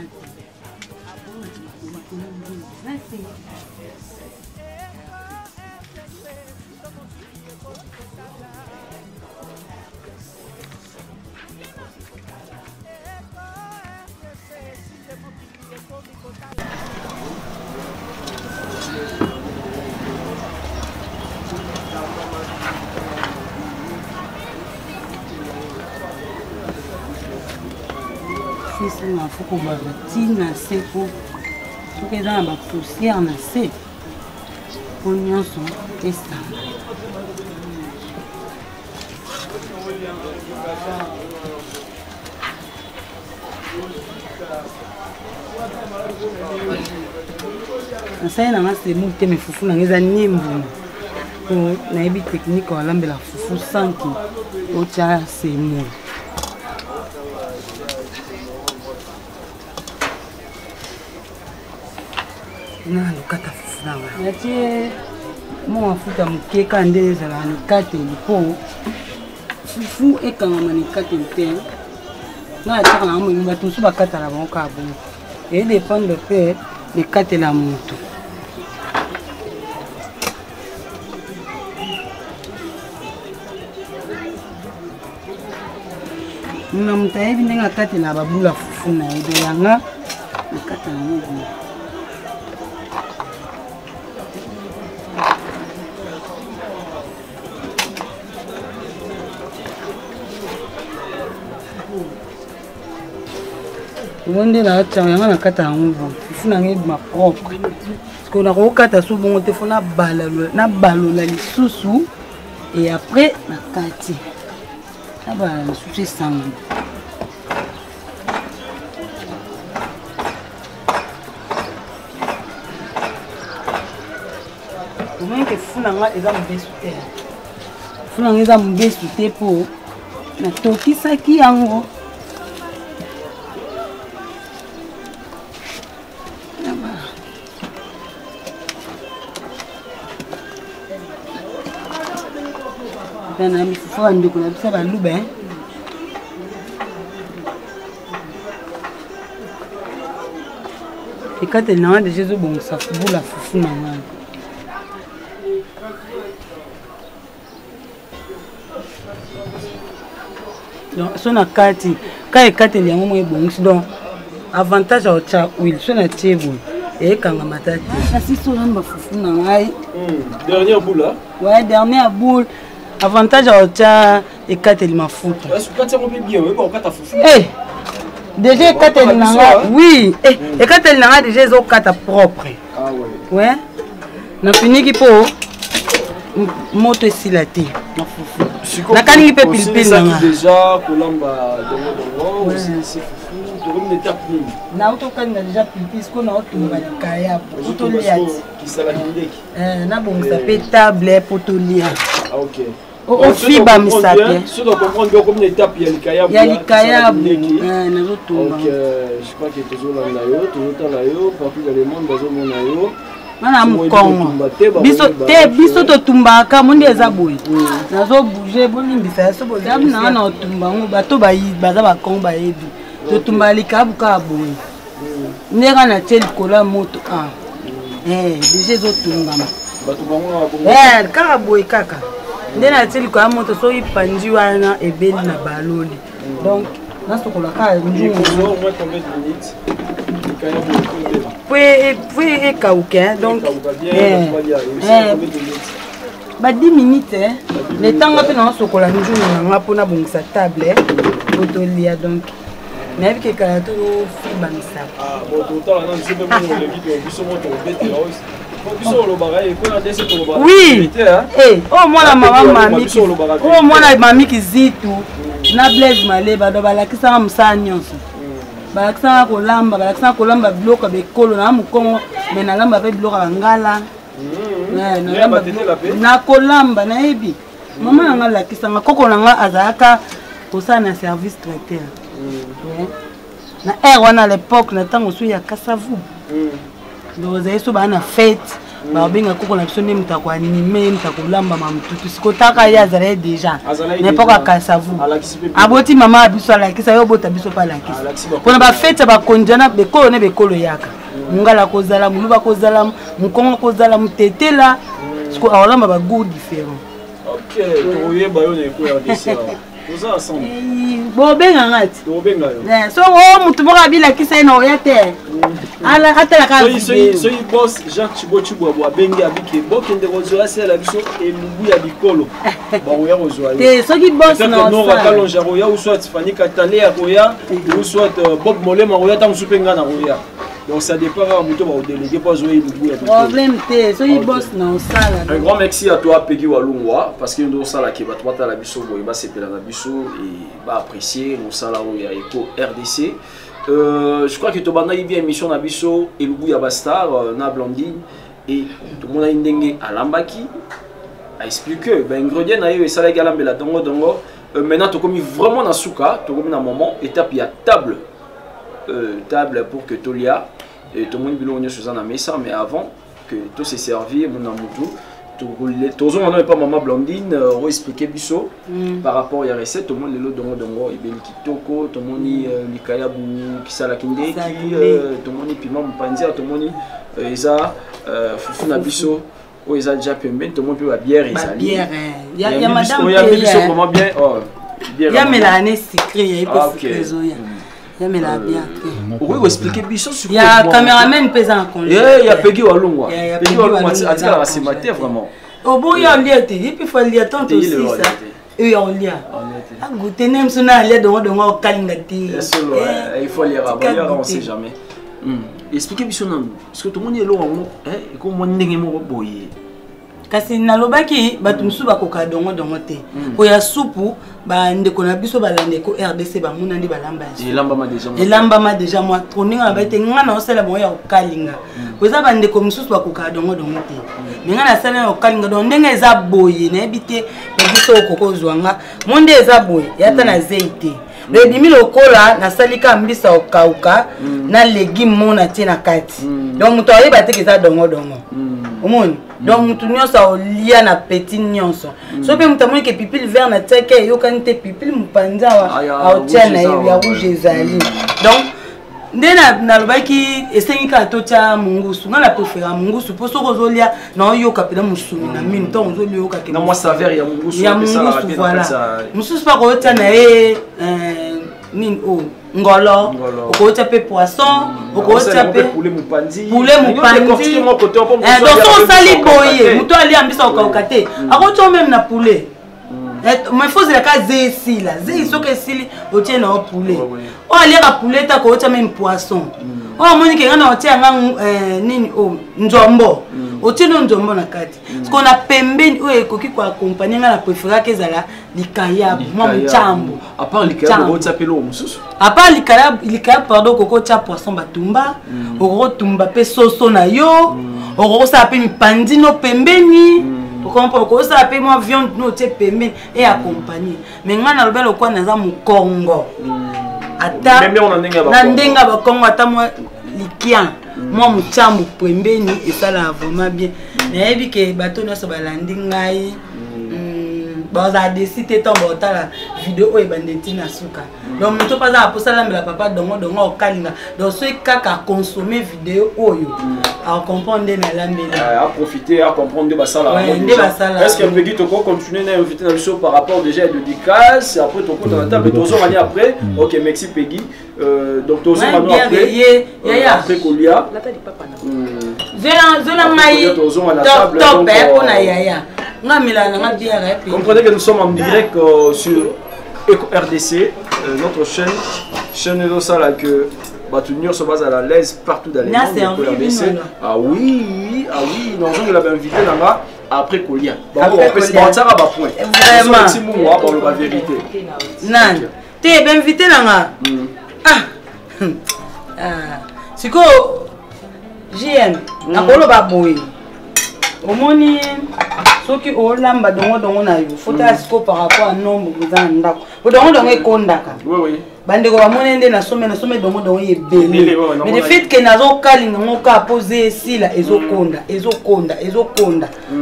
il faut qu'on va retirer assez pour que dans la poussière na assez oignons sont et ça ça na c'est mon thème fufu na ngeza nimbu na ebi technique wala mbela fufu sanki ocha c'est moi na lukata fufu na nga yatie mo mafuta mukeka nde ezala nikate lipo fufu ekangama nikate te na atiaka na moyingi bato mosusu bakatala bango kaka bongo edépendre mpe likatela moto na moto ayebi ndenge akatela babula fufu na ye do yanga nakatala yango boye Monde na tanga na kata ngo. Funa ngeba propre. Parce qu'on a rokata sous bon te fona balalo la lisusu et après na kati. Na ba lisusu sango. Comment que funa nga eza mbesu te. Funa nga eza mbesu te po na tokisaki yango. Na mifufu ndiko na bisa baluba ekate na déjà zo bon sa fubula fufu na nga donc so na kati ka ekate yango mo ebongisi donc avantage au cha huile so na table et kanga matati asi so lamba fufu na ngai dernière boule là ouais dernière boule. Avantage à autre et quatre éléments foot. Est-ce que tu as bien oui pour quatre foot? Eh, déjà quatre éléments. Oui, et quatre éléments déjà ils ont quatre propres. Ah ouais. Ouais. Na fini qui pour moto silaté. Na foufou. Na kani qui peut pilpil na. Déjà kolamba dongo aussi c'est foufou. Tu comme étape ni. Na auto kan déjà pilpil ce qu'on a auto kaya auto liat. Qui ça la kindeki. Na bon ça peut table pour tout liat. Ah OK. Au fiba misapé. Si on comprend bien comme une étape il y a l'ikaya. Il y a l'ikaya. Na tomba. OK, je crois que toujours là yo, tout là yo, partout dans le monde dans mon yo. Mana mukongo. Biso to tumbaka mundi eza boyi. Nazo bouger bolimbisa so bozabu na otumba ngo bato baza bakongo bayebi. To tumba likabuka boyi. Ndeka na teli kola moto a. Déjà zo tumba. Bato bango kaka boyi kaka. Ndena teli ko moto so ipandi wana ebeli na baloli. Donc naso kola ka njungu. Au moins combien de minutes? Puis kauke donc 10 minutes le temps que nous sokola njungu na pona bongisa table otolia donc na bike kala to fiba misaka ah bon tout temps là je peux me le vidéo biso moto bête là aussi biso lo bagaille ko na dese to lo bagaille oui oh moi la mama ki zitu na Blaise Maleba do balakisa musana nyonso balakisa kolamba biloko bekolo na mukongo mais na lamba pe biloko bangala na kolamba na ebi mama nanga lakisa nga koko nanga azaka kosala na service traiteur na wana à l'époque na tango so ya kasavu donc ça ba na fête ba benga koko na biso ne mutako anime mutako lamba mamututu sikotaka ya zala déjà n'importe kasavu aboti mama biso la kisa yo bota biso pa la kisa pona ba fête ba konjana bekolo ne bekolo yaka ngala kozala muluba kozala mukongo kozala mutetela siko awalamba ba goût différent. OK to yeba yo ne ko ya dessert tous ensemble bo benga ngati to benga yo so o mutu boka bila kisa na oyate ala atala ka so boss Jean Chibochibwa bo benga abiki bokende rozoa sela biso elubu ya bikolo ba oya rozoa te so ki boss na no kalonja roya ou soit Fanny Katale ya roya ou soit Bob Molema roya tam supenga na roya. Donc ça dépend à muto ba délégué pas jouer elubu ya bikolo problème te so ki boss na osala. Un grand merci à toi Peggy Walungwa parce que nous sala ki ba twata la biso bo ba sepela na biso et ba apprécier nous sala roya Eco RDC. Je crois que tu as une émission na biso et le ya bastar na Blondine et tout le monde a une dengue à l'ambaki a expliqué ben ingrédient na yo et ça la galambe la dongo maintenant tu comme vraiment na souka tu comme na moment étape il y a table pour que Tolia et tout le monde bilonyo sur na mesa mais avant que tout se servir mon amoudou tous on n'a pas maman Blondine on expliquer biso par rapport à la recette tout le monde le dongo et bien kitoko tout le monde likaya bu kisala kindeki tout le monde piment mpanzia tout le monde eza fufu na biso o eza déjà pembe tout le monde peut la bière ezali ya madame ya biso comment bien oh bière ya melane secret ya ipo zoya ya mela bien oui vous expliquer biso sur il y a caméraman pesa en congé il y a Peggy Walungwa Peggy Walungwa atika la semate vraiment au bon il y a lié et puis faut lié tant aussi ça eux on lia a goûté même son aller donc kalinga te il faut lire avant on sait jamais expliquez bien non parce que tout le monde est là et comme on ndenge mo boye kasi nalobaki bato musu bakoka dongo te ko ya supu ba ndeko na biso balande ko RDC ba muna ndi balamba elambama déjà moi toninga ba te ngana osala mo ya okalinga ko za ba ndeko musu bakoka dongo te mais ngana sala okalinga don ndenge eza boye na ebite ba biso okoko zwanga monde eza boye yata na zeite le dimi lokola na salika mbisa okauka na légume mona tina kati donc muto ayeba te keza dongo omoni donc mutu nyonso olia na petit nyonso so pe mutu amoni ke pipile vert na teke yokani te pipile mupanza aotia na ya rouge ezali donc nde nalobaki esengi kaka totia mungusu nga na préféra mungusu mpo soki ozolia na oyoka mpena mosuni na mino ntango ozolia oyoka ke ya mungusu voilà mosusu mpa koyotia na ye nini ngolo okoyotia mpe poisson okoyotia mpe poulet mopanzi donc so osali boye moto alia mbisa okauka te akotia meme na poulet mais faut que la zé ici là zé iso que si o tient na poulet o ali ka poulet ta ko tia même poisson o moni ke ngana o tia nini o njombo o tia njombo na kati parce qu'on a pembeni o ekoki ko accompagner na préférer que zala likaya moi mchambo à part likaya o tia pelo mususu à part likaya pardon koko tia poisson batumba o tumba pe soso na yo o sa pe mipandi no pembeni. Pourquoi ça appelle moi viande nous te permet et accompagner mais ngana na lobelo kwa naza mu Congo ata na ndenga ba Congo ata moi likian moi muchambu pembeni et ça là vraiment bien mais ebi ke bato no so balandi ngai baza décider tombo tala vidéo e bandeti na suka donc muto pas za posala mbela papa dongo okalinga donc ce kaka consommer vidéo oyo à comprendre na lambela à profiter à comprendre de ça là est-ce que Peggy to continuer à inviter dans le show par rapport déjà de dédicace après to dans la table tozo mani après OK merci Peggy donc tozo mani après Kolia la table papa na zela mai top on a yaya. Comprenez que nous sommes en direct sur Eco RDC, notre chaîne de ça là que Batunior se base à la l'aise partout dans les mondes de RDC. Ah oui, nous avons invité là après Kolia. Vraiment. La vérité. Nan, t'es invité là. C'est quoi? JN, akolo baboy. Omoni soki olamba dongo na yo faut asiko par rapport à nombre de ndako dongo ekondaka oui bandeko ba monende na some dongo yebele mais le fait que nazo kalinga ngoka poser ici là ezokonda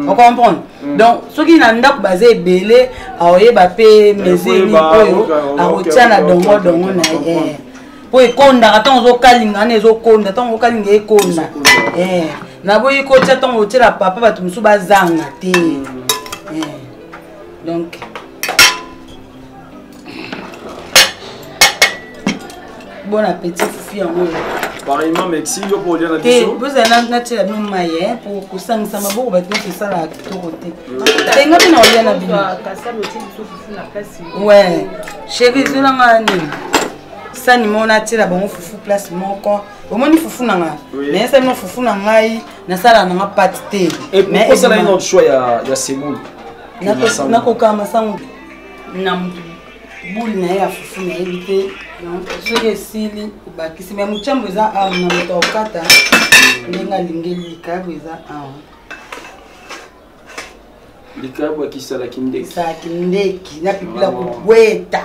on comprend donc soki na ndako bazé ebele aoyeba pe mezeli oyo aotia na dongo na ye po ekonda ata ozokalinga na ezokonda ata ozokalinga ekonda na boyi ko tia ton otela papa batu musu bazanga te donc bon appétit fille en haut pareillement merci yo pour dire la question vous allez na tia même maye pour kusangisa maboko batu c'est ça la toroté tenga bina olia na bino kasa loti fufu na place ouais chérie zolanga ni sani mona tia bon fufu place moko omoni fufu nanga mais ça non fufu nangai na sala nanga pâte te mais pourquoi ça a un autre choix ya semoule na koka masango na boule na ya fufu na éviter donc je sili bakisi mais muchambo za na moto okata ndenga lingeli kabu za likabu akisala kindeki sa kindeki na pipila kubweta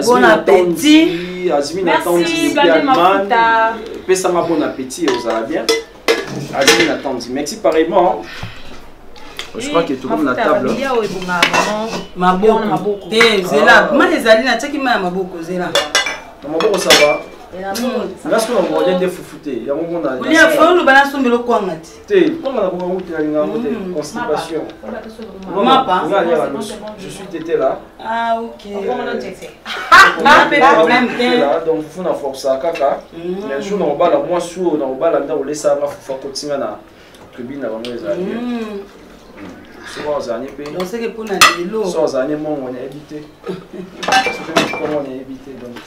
bon appétit. Azmine attendit Pessama bon appétit aux Arabiens. Azmine attendit. Merci pareillement. Je crois que tout le monde à table. Maboko. Zela. Moi les alliés na tchaki ma maboko zela. Maboko ça va. Là ce qu'on va des foufoutés. Il y a un moment là. Il y a fond le balance sur le coin ngati. Té, comment on a beaucoup de constipation. Je suis tété là. Ah OK. Donc il faut na force à kaka. Mais jour on bala moi sous on bala na on laisse ça ma faut continuer na tribune avant les alliés. Souvent, on a évité. Donc, c'est que pour nous, l'eau. Souvent, on a évité. Comment on a évité donc.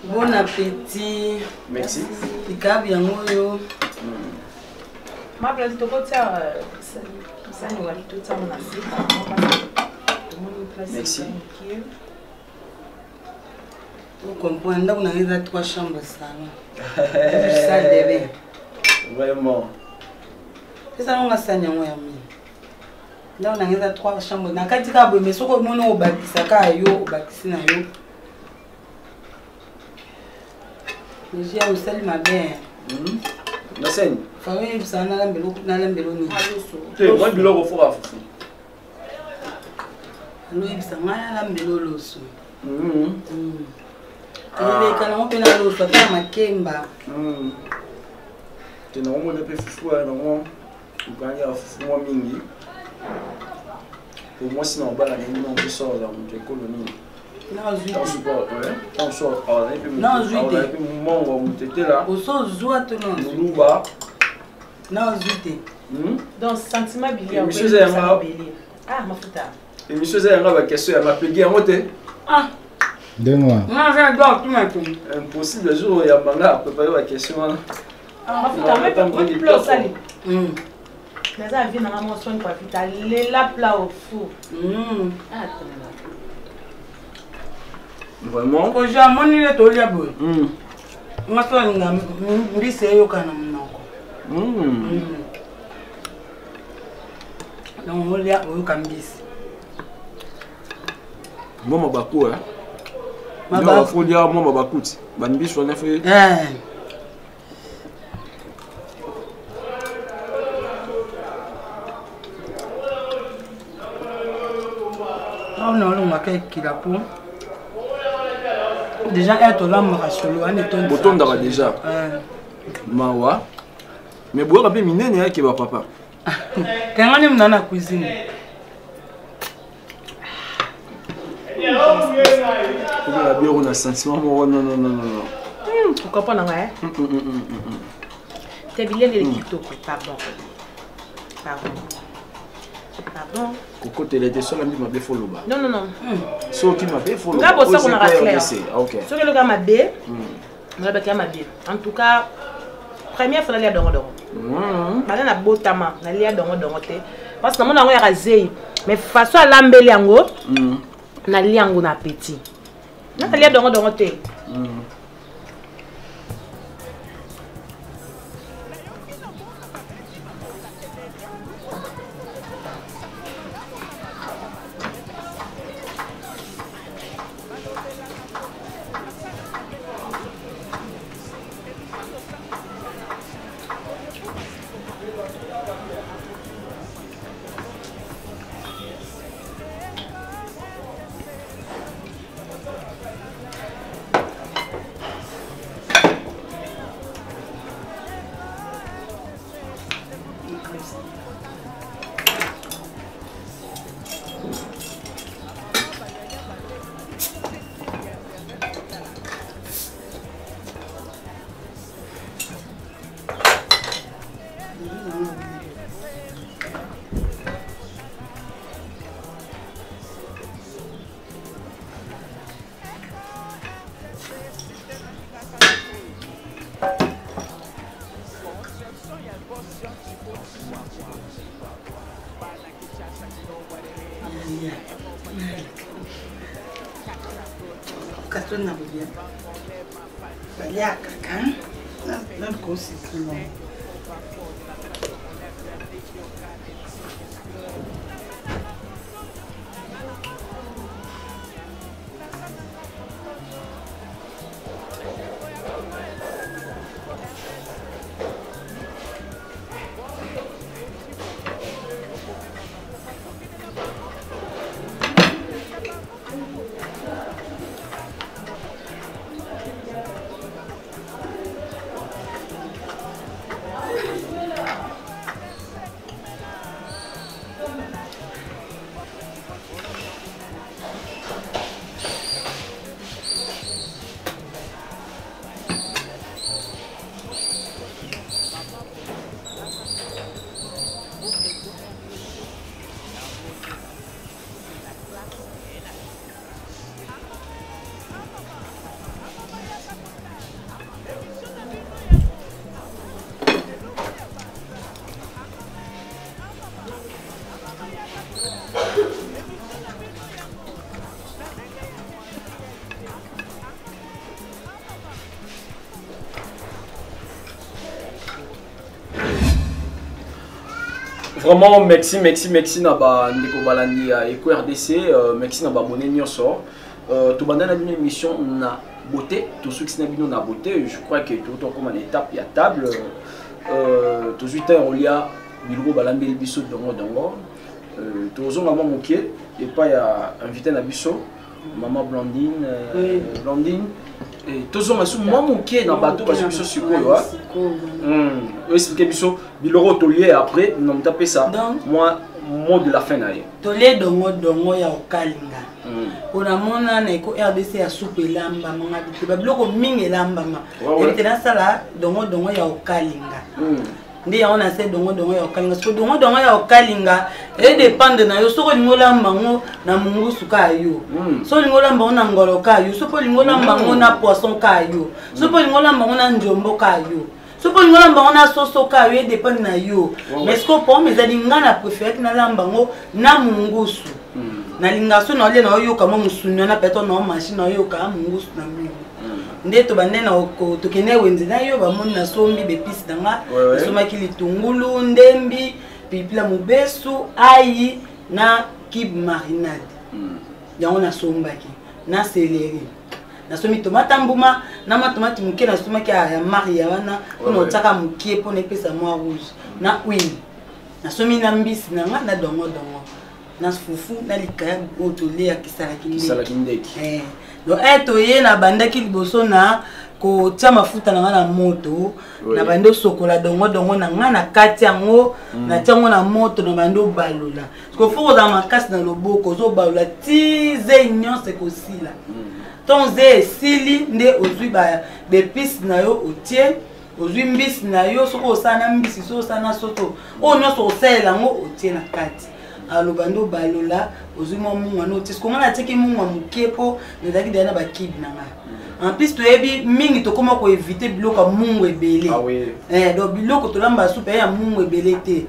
Bon appétit. Merci. Ikabi yango yo. Ma place to go ça nous va tout ça on a Merci. Vous comprenez, on a 3 chambres salon. Salle de bain. Vraiment. C'est ça on a ça nyango ya mi. Là on a 3 chambres. Na kati ka bo mais soko mono obakisa ka yo obakisi na yo. J'ai au sel ma bien. La scène. Famille ça na lambelo ni. Tu moi bilo ko fora fufu. Lo ibisa ngala lambelo loso. Ele kana mo pena loso ta makemba. Tu n'as pas de fufu à non. Tu gagnes à fufu moi mingi. Pour moi sinon on va la gagner on sort dans mon colonie. Non, zui. On sort, on a non, zui. On était là. Au sens zoua tout non. Nous bas. Non, zui. Donc sentiment bilier. Monsieur Zema. Ah, ma fouta. Et monsieur Zema va question, elle m'a payé en côté. Ah. 2 mois. Non, j'adore tout maintenant. Impossible le jour où il y a manga à préparer la question. Ah, ma fouta, mais plus salé. Mais ça vient dans la mention quoi, vita la plat au four. Ah, vraiment. Quand j'ai amené le tolia boy. Moi ça on dit c'est yo kana mnoko. Donc on lia au kambis. Moi ma bakou hein. Ma bakou faut dire moi ma bakou. Banbis on a fait. Non, on va qu'il a pour. Déjà, être là, on va sur le bouton d'ara déjà. Mawa. Mais boire un peu miné, qui va papa. Quand on est dans la cuisine. On a un sentiment. Non. Tu comprends, non? T'es bien les kitoko, pardon. Pardon. Coco, tu étais seul, il m'a fait follow. Non. Ce qui m'a fait follow. Là, ça, on a clair. Ok. Ce que le gars m'a dit, on a dit. En tout cas, première fois, on a dit on a beau tama, on a dit parce que nous avons rasé. Mais façon à l'embellir yango, on a dit yango na petit. On a dit Vraiment, merci na ba ndeko balandi ya Eco RDC, merci na ba abonné nyonso. Tout banda na une émission na beauté, tout ceux qui sont na beauté, je crois que tout comme une étape il y a table. Tout suite on y a bilgo balandi biso dongo. Tous on a mon moqué et pas y a invité na biso, maman Blandine, Blandine. Et tous on a sous moi moqué dans bateau parce que biso sikoyo expliquer biso biloro tolier après on taper ça. Moi mot de la fin na ye. Tolier dongo ya okalinga. On a mon Eco RDC à soupe lamba manga bito biloko mingi lamba ma. Et maintenant ça là dongo ya okalinga. Ndi on a fait dongo ya okalinga. Parce que dongo ya okalinga et dépend de na yo soko lingola mbango na mungu suka yo. So lingola mbango na ngolo ka yo. So lingola mbango na poisson ka yo. So lingola mbango na njombo ka yo. So lingola mbango na soso ka yo et dépend na yo. Mais ce que pour mes alinga na préféré na lambango na mungu su. Na lingaso na ole na yo kama musunya na peto na machine na yo kama mungu su na mimi. Ndeto bande na ko tokene wenze na yo ba moni na sombi be pisi danga soma ki litungulu ndembi pipila mubesu ayi na kib marinade yango na sombaki na céleri na somi tomate mbuma na matomate muke na soma ki ya maria wana ono tsaka mukie pona pesa moi rouge na huile na somi na mbisi na dongo na fufu na likaya otole ya kisala kindeki donc toye na bandaki liboso na ko tia mafuta na ngana moto na bando sokola dongo na ngana kati yango na tiango na moto na bando balola parce que faut dans makasi na loboko zo balola tize nyonse ko sila tonze sili nde ozwi ba épices na yo otie ozwi mbisi na yo soko osana mbisi so osana soto o nyonso osela ngo otie na kati alobando balola ozuma munga no tis konga na teki munga mukepo ndaki dana ba kid nanga en plus to yebi mingi to koma ko éviter biloko mungu ebele donc biloko to lamba soupe ya mungu ebele te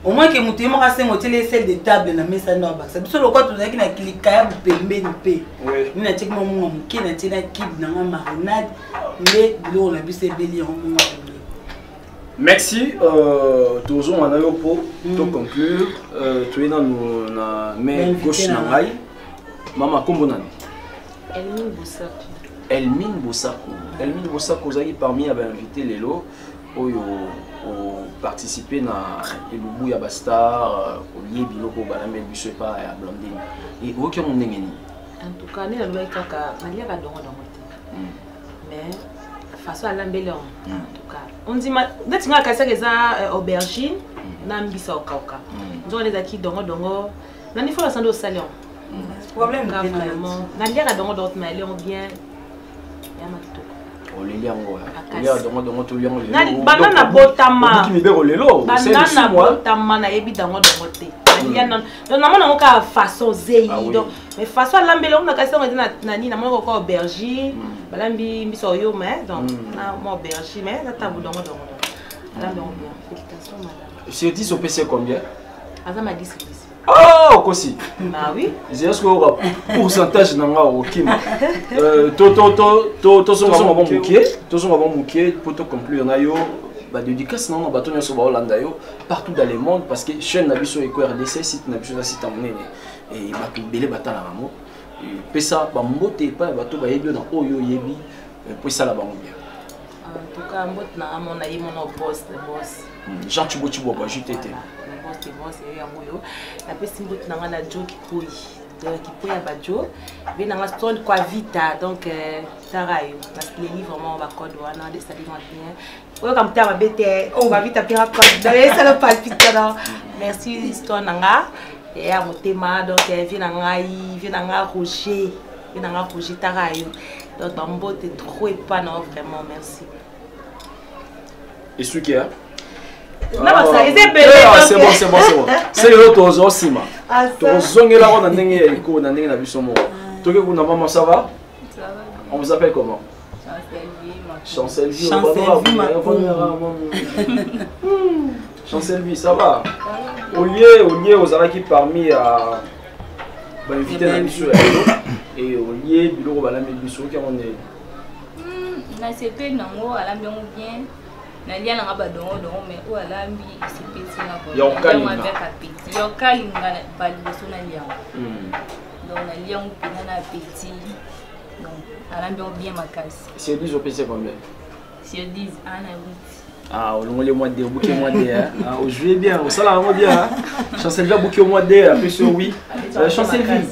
au moins que mutu mo ka sengo tele celle de table na mesa ndo ba biso lokwa to ndaki na klika ya pembeni pe ni na teki munga muke na tena kid nanga marinade mais biloko la biso ebele en munga. Merci, toujours on a eu pour conclure. Tu es dans la main gauche nangai. Maman Kombonan. Elmine Bossakou. Elmine Bossakou. Elmine Bossakou, vous avez parmi à inviter les lots pour participer à l'Ubu Yabastar, au lieu biloko balamel bisepa et à Blandine. Et où est-ce qu'on est? En tout cas, nous avons eu kaka, on a mais façon à l'embellir en tout cas. On dit que tu as des aubergines, na mbisa okauka. Nous avons des acquis dongo. Nani faut la sando au salon. Problème vraiment. Nani a dongo d'autres mais on bien. Yamato. Oliango. Olia dongo to liango. Nani banana botama. Qui me bero lelo. Banana botama na yebi dongo te. Donc normalement on a façon zei donc mais façon l'embellir on a cassé on nani na mo ko aubergine. Balambi mbiso yo mais donc na mo aubergine mais na tabu dongo. Là donc bien. Félicitations madame. Sur 10 au PC combien? Azama 10. Oh, aussi. Bah oui. J'ai est-ce qu'on aura pourcentage dans la Kim. To son bon bouquet pour te conclure na yo ba dédicace non ba tonyo so ba Hollanda yo partout dans le monde parce que chaîne na biso Eco RDC site na biso site amné et ba to belé batala ramo et pesa ba mbote pa ba to ba yebi na oyo yebi pour ça la ba bien. En tout cas mbot na mon ayi mon boss. Jean Thibaut ba JTT. Boss et yango la pesi mbot na ngana jo kikoyi qui ya bajo be na stone kwa vita donc tarayo parce que les livres vraiment ba code wana des aliments bien oyo kamta ba bete on va vite apira code d'ailleurs ça le palpitant merci stone nga et à motema donc vient nga Roger tarayo donc ba mbote trop épano vraiment merci et ce qui est c'est bon. C'est l'autre aux Sima. Tozongela on a ndenge ya iko na ndenge na biso moko. Toke kuna maman ça va? Ça va. On vous appelle comment? Chancelvie. Chancelvie, ça va? Au lieu aux araki parmi à ba inviter na biso et au lieu biloko balami biso qui on est. Na CP nango ala bien. nalia na ngaba dongo mais ou alambi isipeti na ko yo kalinga avec appétit yo kalinga ba liboso na lia donc nalia on pena na appétit donc alambi bien makasi c'est 10 au PC combien c'est 10 ana 8 ah on le mois de bouquet mois de ah au jouer bien au salaire mois bien chancel va bouquet au mois de après sur oui chancel vie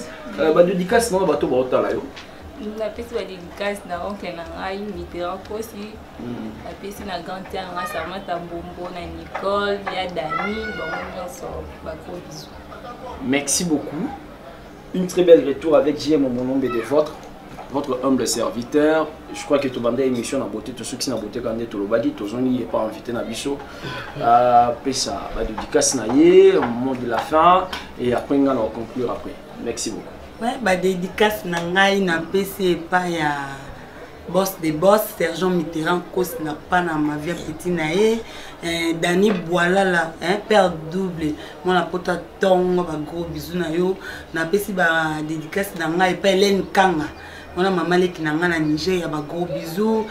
ba dédicace non bato ba otala yo la pesi ba dédicace na oncle na ngai Mitterrand Kosi la pesi na grande tante na Samantha Mbombo na Nicole ya Dani bon nyonso ba gros bisous. Merci beaucoup. Une très belle retour avec JM mon nom de votre humble serviteur. Je crois que tu vas émission na beauté tout ceux qui na beauté quand tu le badi tous on y est pas invité na biso pesa ba dédicace na yé au moment de la fin et après on va conclure après. Merci beaucoup. Ouais, bah dédicace na ngai na PC pa ya boss des boss Sergent Mitterrand Kos na pas na ma vie petit naé Dani Boalala père double mon apota tongo ba gros bisous na yo na PC ba dédicace na ngai pa Hélène Kanga mon maman leki na nga na Niger ya ba gros bisous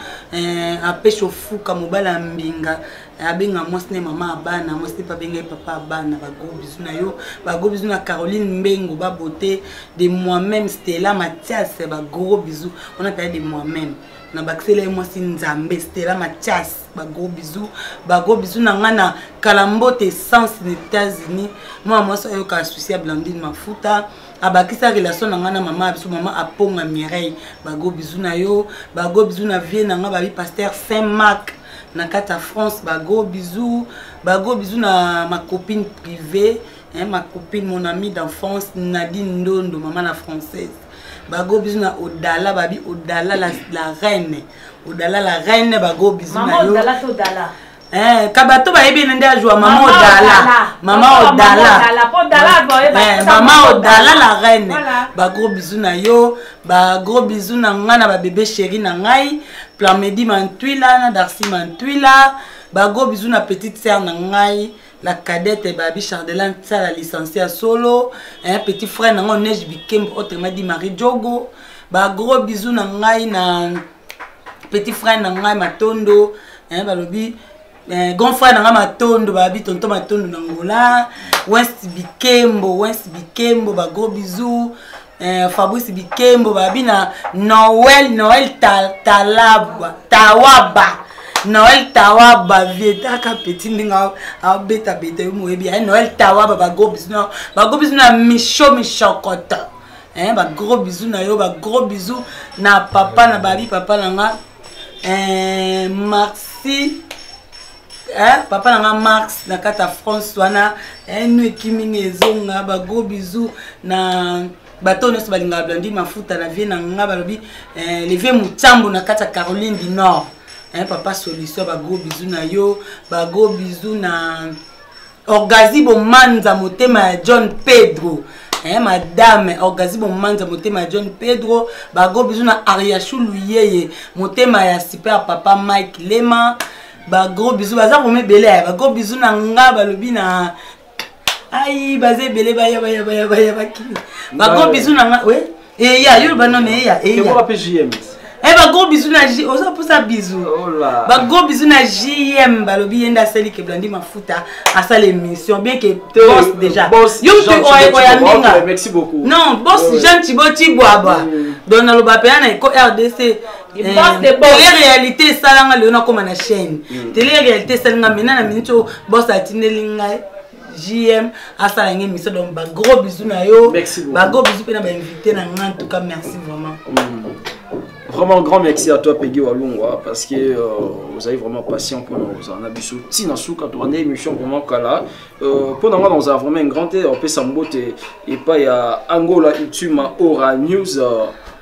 apesho fuka mobala mbinga abenga mwasne mama abana mwasne pa benga papa abana ba gros bisous na yo ba gros bisous na Caroline Mbengo ba beauté de moi-même Stella Mathias ba gros bisous on a parlé de moi-même na baxele mwasi Nzambe Stella Mathias ba gros bisous na nga na Kalambote Essence des États-Unis moi mwasi yo ka souci Blandine Mafuta abakisa relation na nga na mama biso mama aponga Mireille ba gros bisous na yo ba gros bisous na vie na nga ba pasteur Saint-Marc na kata France ba gros bisous na ma copine privée ma copine mon amie d'enfance Nadine Ndondo maman la française ba gros bisous na Odala babi Odala la reine ba gros bisous na yo Odala to Odala kabato ba yebi nende ajwa mama Odala la reine ba gros bisous na yo ba gros bisous na ngana ba bébé chéri na ngai Plamedi Mantuila na Darcy Mantuila ba gros bisous na petite sœur na ngai la cadette Babi Chardelan ça la licenciée à solo petit frère na Neige Bikembo autrement dit Marie Diogo ba gros bisous na ngai na petit frère na ngai Matondo balobi grand frère na Matondo babi tonton Matondo na Ngola West Bikembo ba gros bisous Fabrice Bikembo babi na Noël Tawaba vieta ka petit ndinga beta mo ebi Noël Tawaba ba gros bisous na Michokota ba gros bisous na yo ba gros bisous na papa na babi papa na nga Maxi papa na nga Max na kata France wana nous ekimi ezonga ba gros bisous na bato nyonso balinga Blandine Mafuta na vie na nga balobi levé Mutambo na kata Caroline du Nord papa solution ba gros bisous na yo ba gros bisous na Orgazibo Manza motema John Pedro madame Orgazibo Manza motema John Pedro ba gros bisous na Ariachou Luyeye motema ya super papa Mike Lema ba gros bisous baza vome belé ba gros bisous na nga balobi na aïe bazé belé ba ya kili ba gros bisous na nga ouais ya yo ba non ya que vous appelez JM ba gros bisous na J oza pour ça bisous ba gros bisous na JM balobi yenda seli ke Blandine Mafuta à ça l'émission bien que boss déjà yo tu oya merci beaucoup non boss Jean Thiboti Boaba donc na loba pe na ko RDC télé réalité salanga leona comme na chaîne télé réalité salanga mena na minute boss atinelinga JM à ça la émission donc ba gros bisous na yo ba gros bisous pe na ba invité na en tout cas merci vraiment. Vraiment grand merci à toi Peggy Walungwa parce que vous avez vraiment patient pour nous. On a bisou tina souka quand on a émission vraiment kala pour nous dans un vraiment un grand on peut s'embotte et pas il y a Angola Ituma Ora News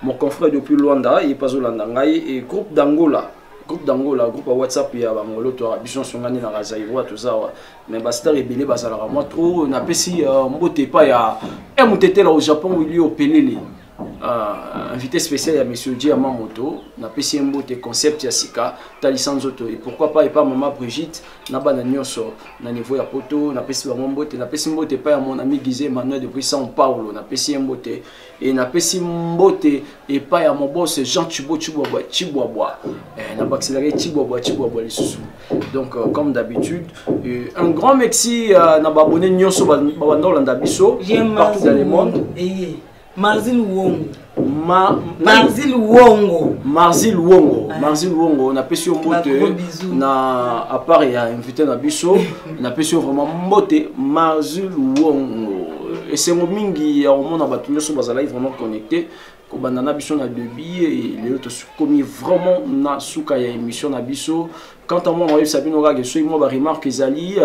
mon confrère depuis Luanda et pas Olanda ngai et groupe d'Angola groupe WhatsApp ya bangolo to biso songani na Razaïwa tout ça mais basta rebelle bazala moi trop na pesi mbote pas ya mutete là au Japon où il y au Pelele invité spécial à monsieur Diamant Moto, na pesi mbote concept ya sika talisanzoto et pourquoi pas et pas maman Brigitte na bana nyonso na niveau ya poto na pesi ba mbote na pesi mbote pas ya mon ami Guizé Manuel depuis São Paulo na pesi mbote et na pesi mbote et pas ya mon boss Jean Chiboboa na accéléré Chiboboa les sous. Donc comme d'habitude un grand merci na ba abonné nyonso ba ndolanda biso partout dans le monde. Marzil Wongo. On a pêché au mbote na à part il y a invité na biso, on a pêché vraiment mbote Marzil Wongo. Et c'est mon mingi au monde na batu nyonso bazala vraiment connecté. Ko banana biso na debi et les autres commis vraiment na suka ya émission na biso. Quand on m'a Sabine Oga, je moi remarque Zali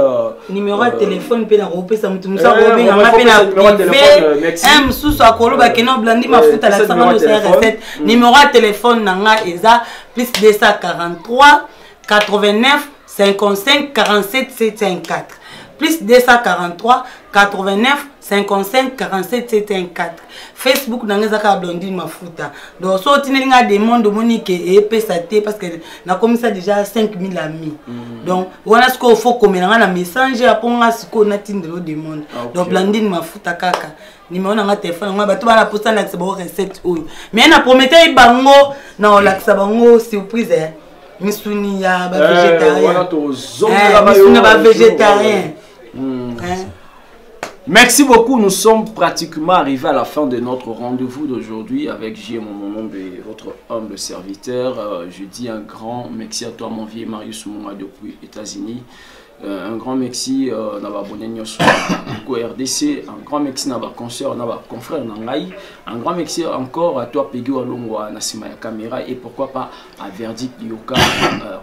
numéro de téléphone pe na rope ça mutu musa robe na mape na privé m sous akolo ba kena blandi mafuta la sama no recette numéro de téléphone nanga eza plus 243 89 55 47 754 plus 243 89 55 47 754 Facebook nanga ka blondine mafuta donc so tinelinga demande monique et pesate parce que na comme ça déjà 5000 amis donc on a ce qu'il faut comme na message aponga siko na tindelo demande donc blondine mafuta kaka numéro na téléphone nga bato bana posta na se ba recette oyo mais na promettre bango na lakisa bango surprise misuni ya ba végétarien misuni ba végétarien. Merci beaucoup, nous sommes pratiquement arrivés à la fin de notre rendez-vous d'aujourd'hui avec JM Momonombe, votre humble serviteur. Je dis un grand merci à toi mon vieux Marius Mouma depuis les États-Unis. Un grand merci à abonné au RDC, un grand merci à confrère Nangaï, un grand merci encore à toi Peggy Walongwa, Nassima ya caméra et pourquoi pas à Verdict Yoka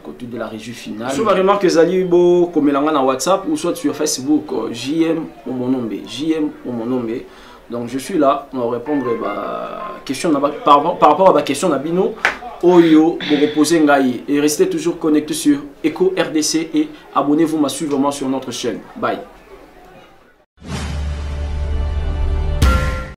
côté de la régie finale. Sur la remarque Zali Bo comme na WhatsApp ou soit sur Facebook JM Omonombe. Donc je suis là pour répondre à question par rapport à la question d'Abino. Oyo, vous reposez Ngaï et restez toujours connectés sur Eco RDC et abonnez-vous massivement sur notre chaîne. Bye.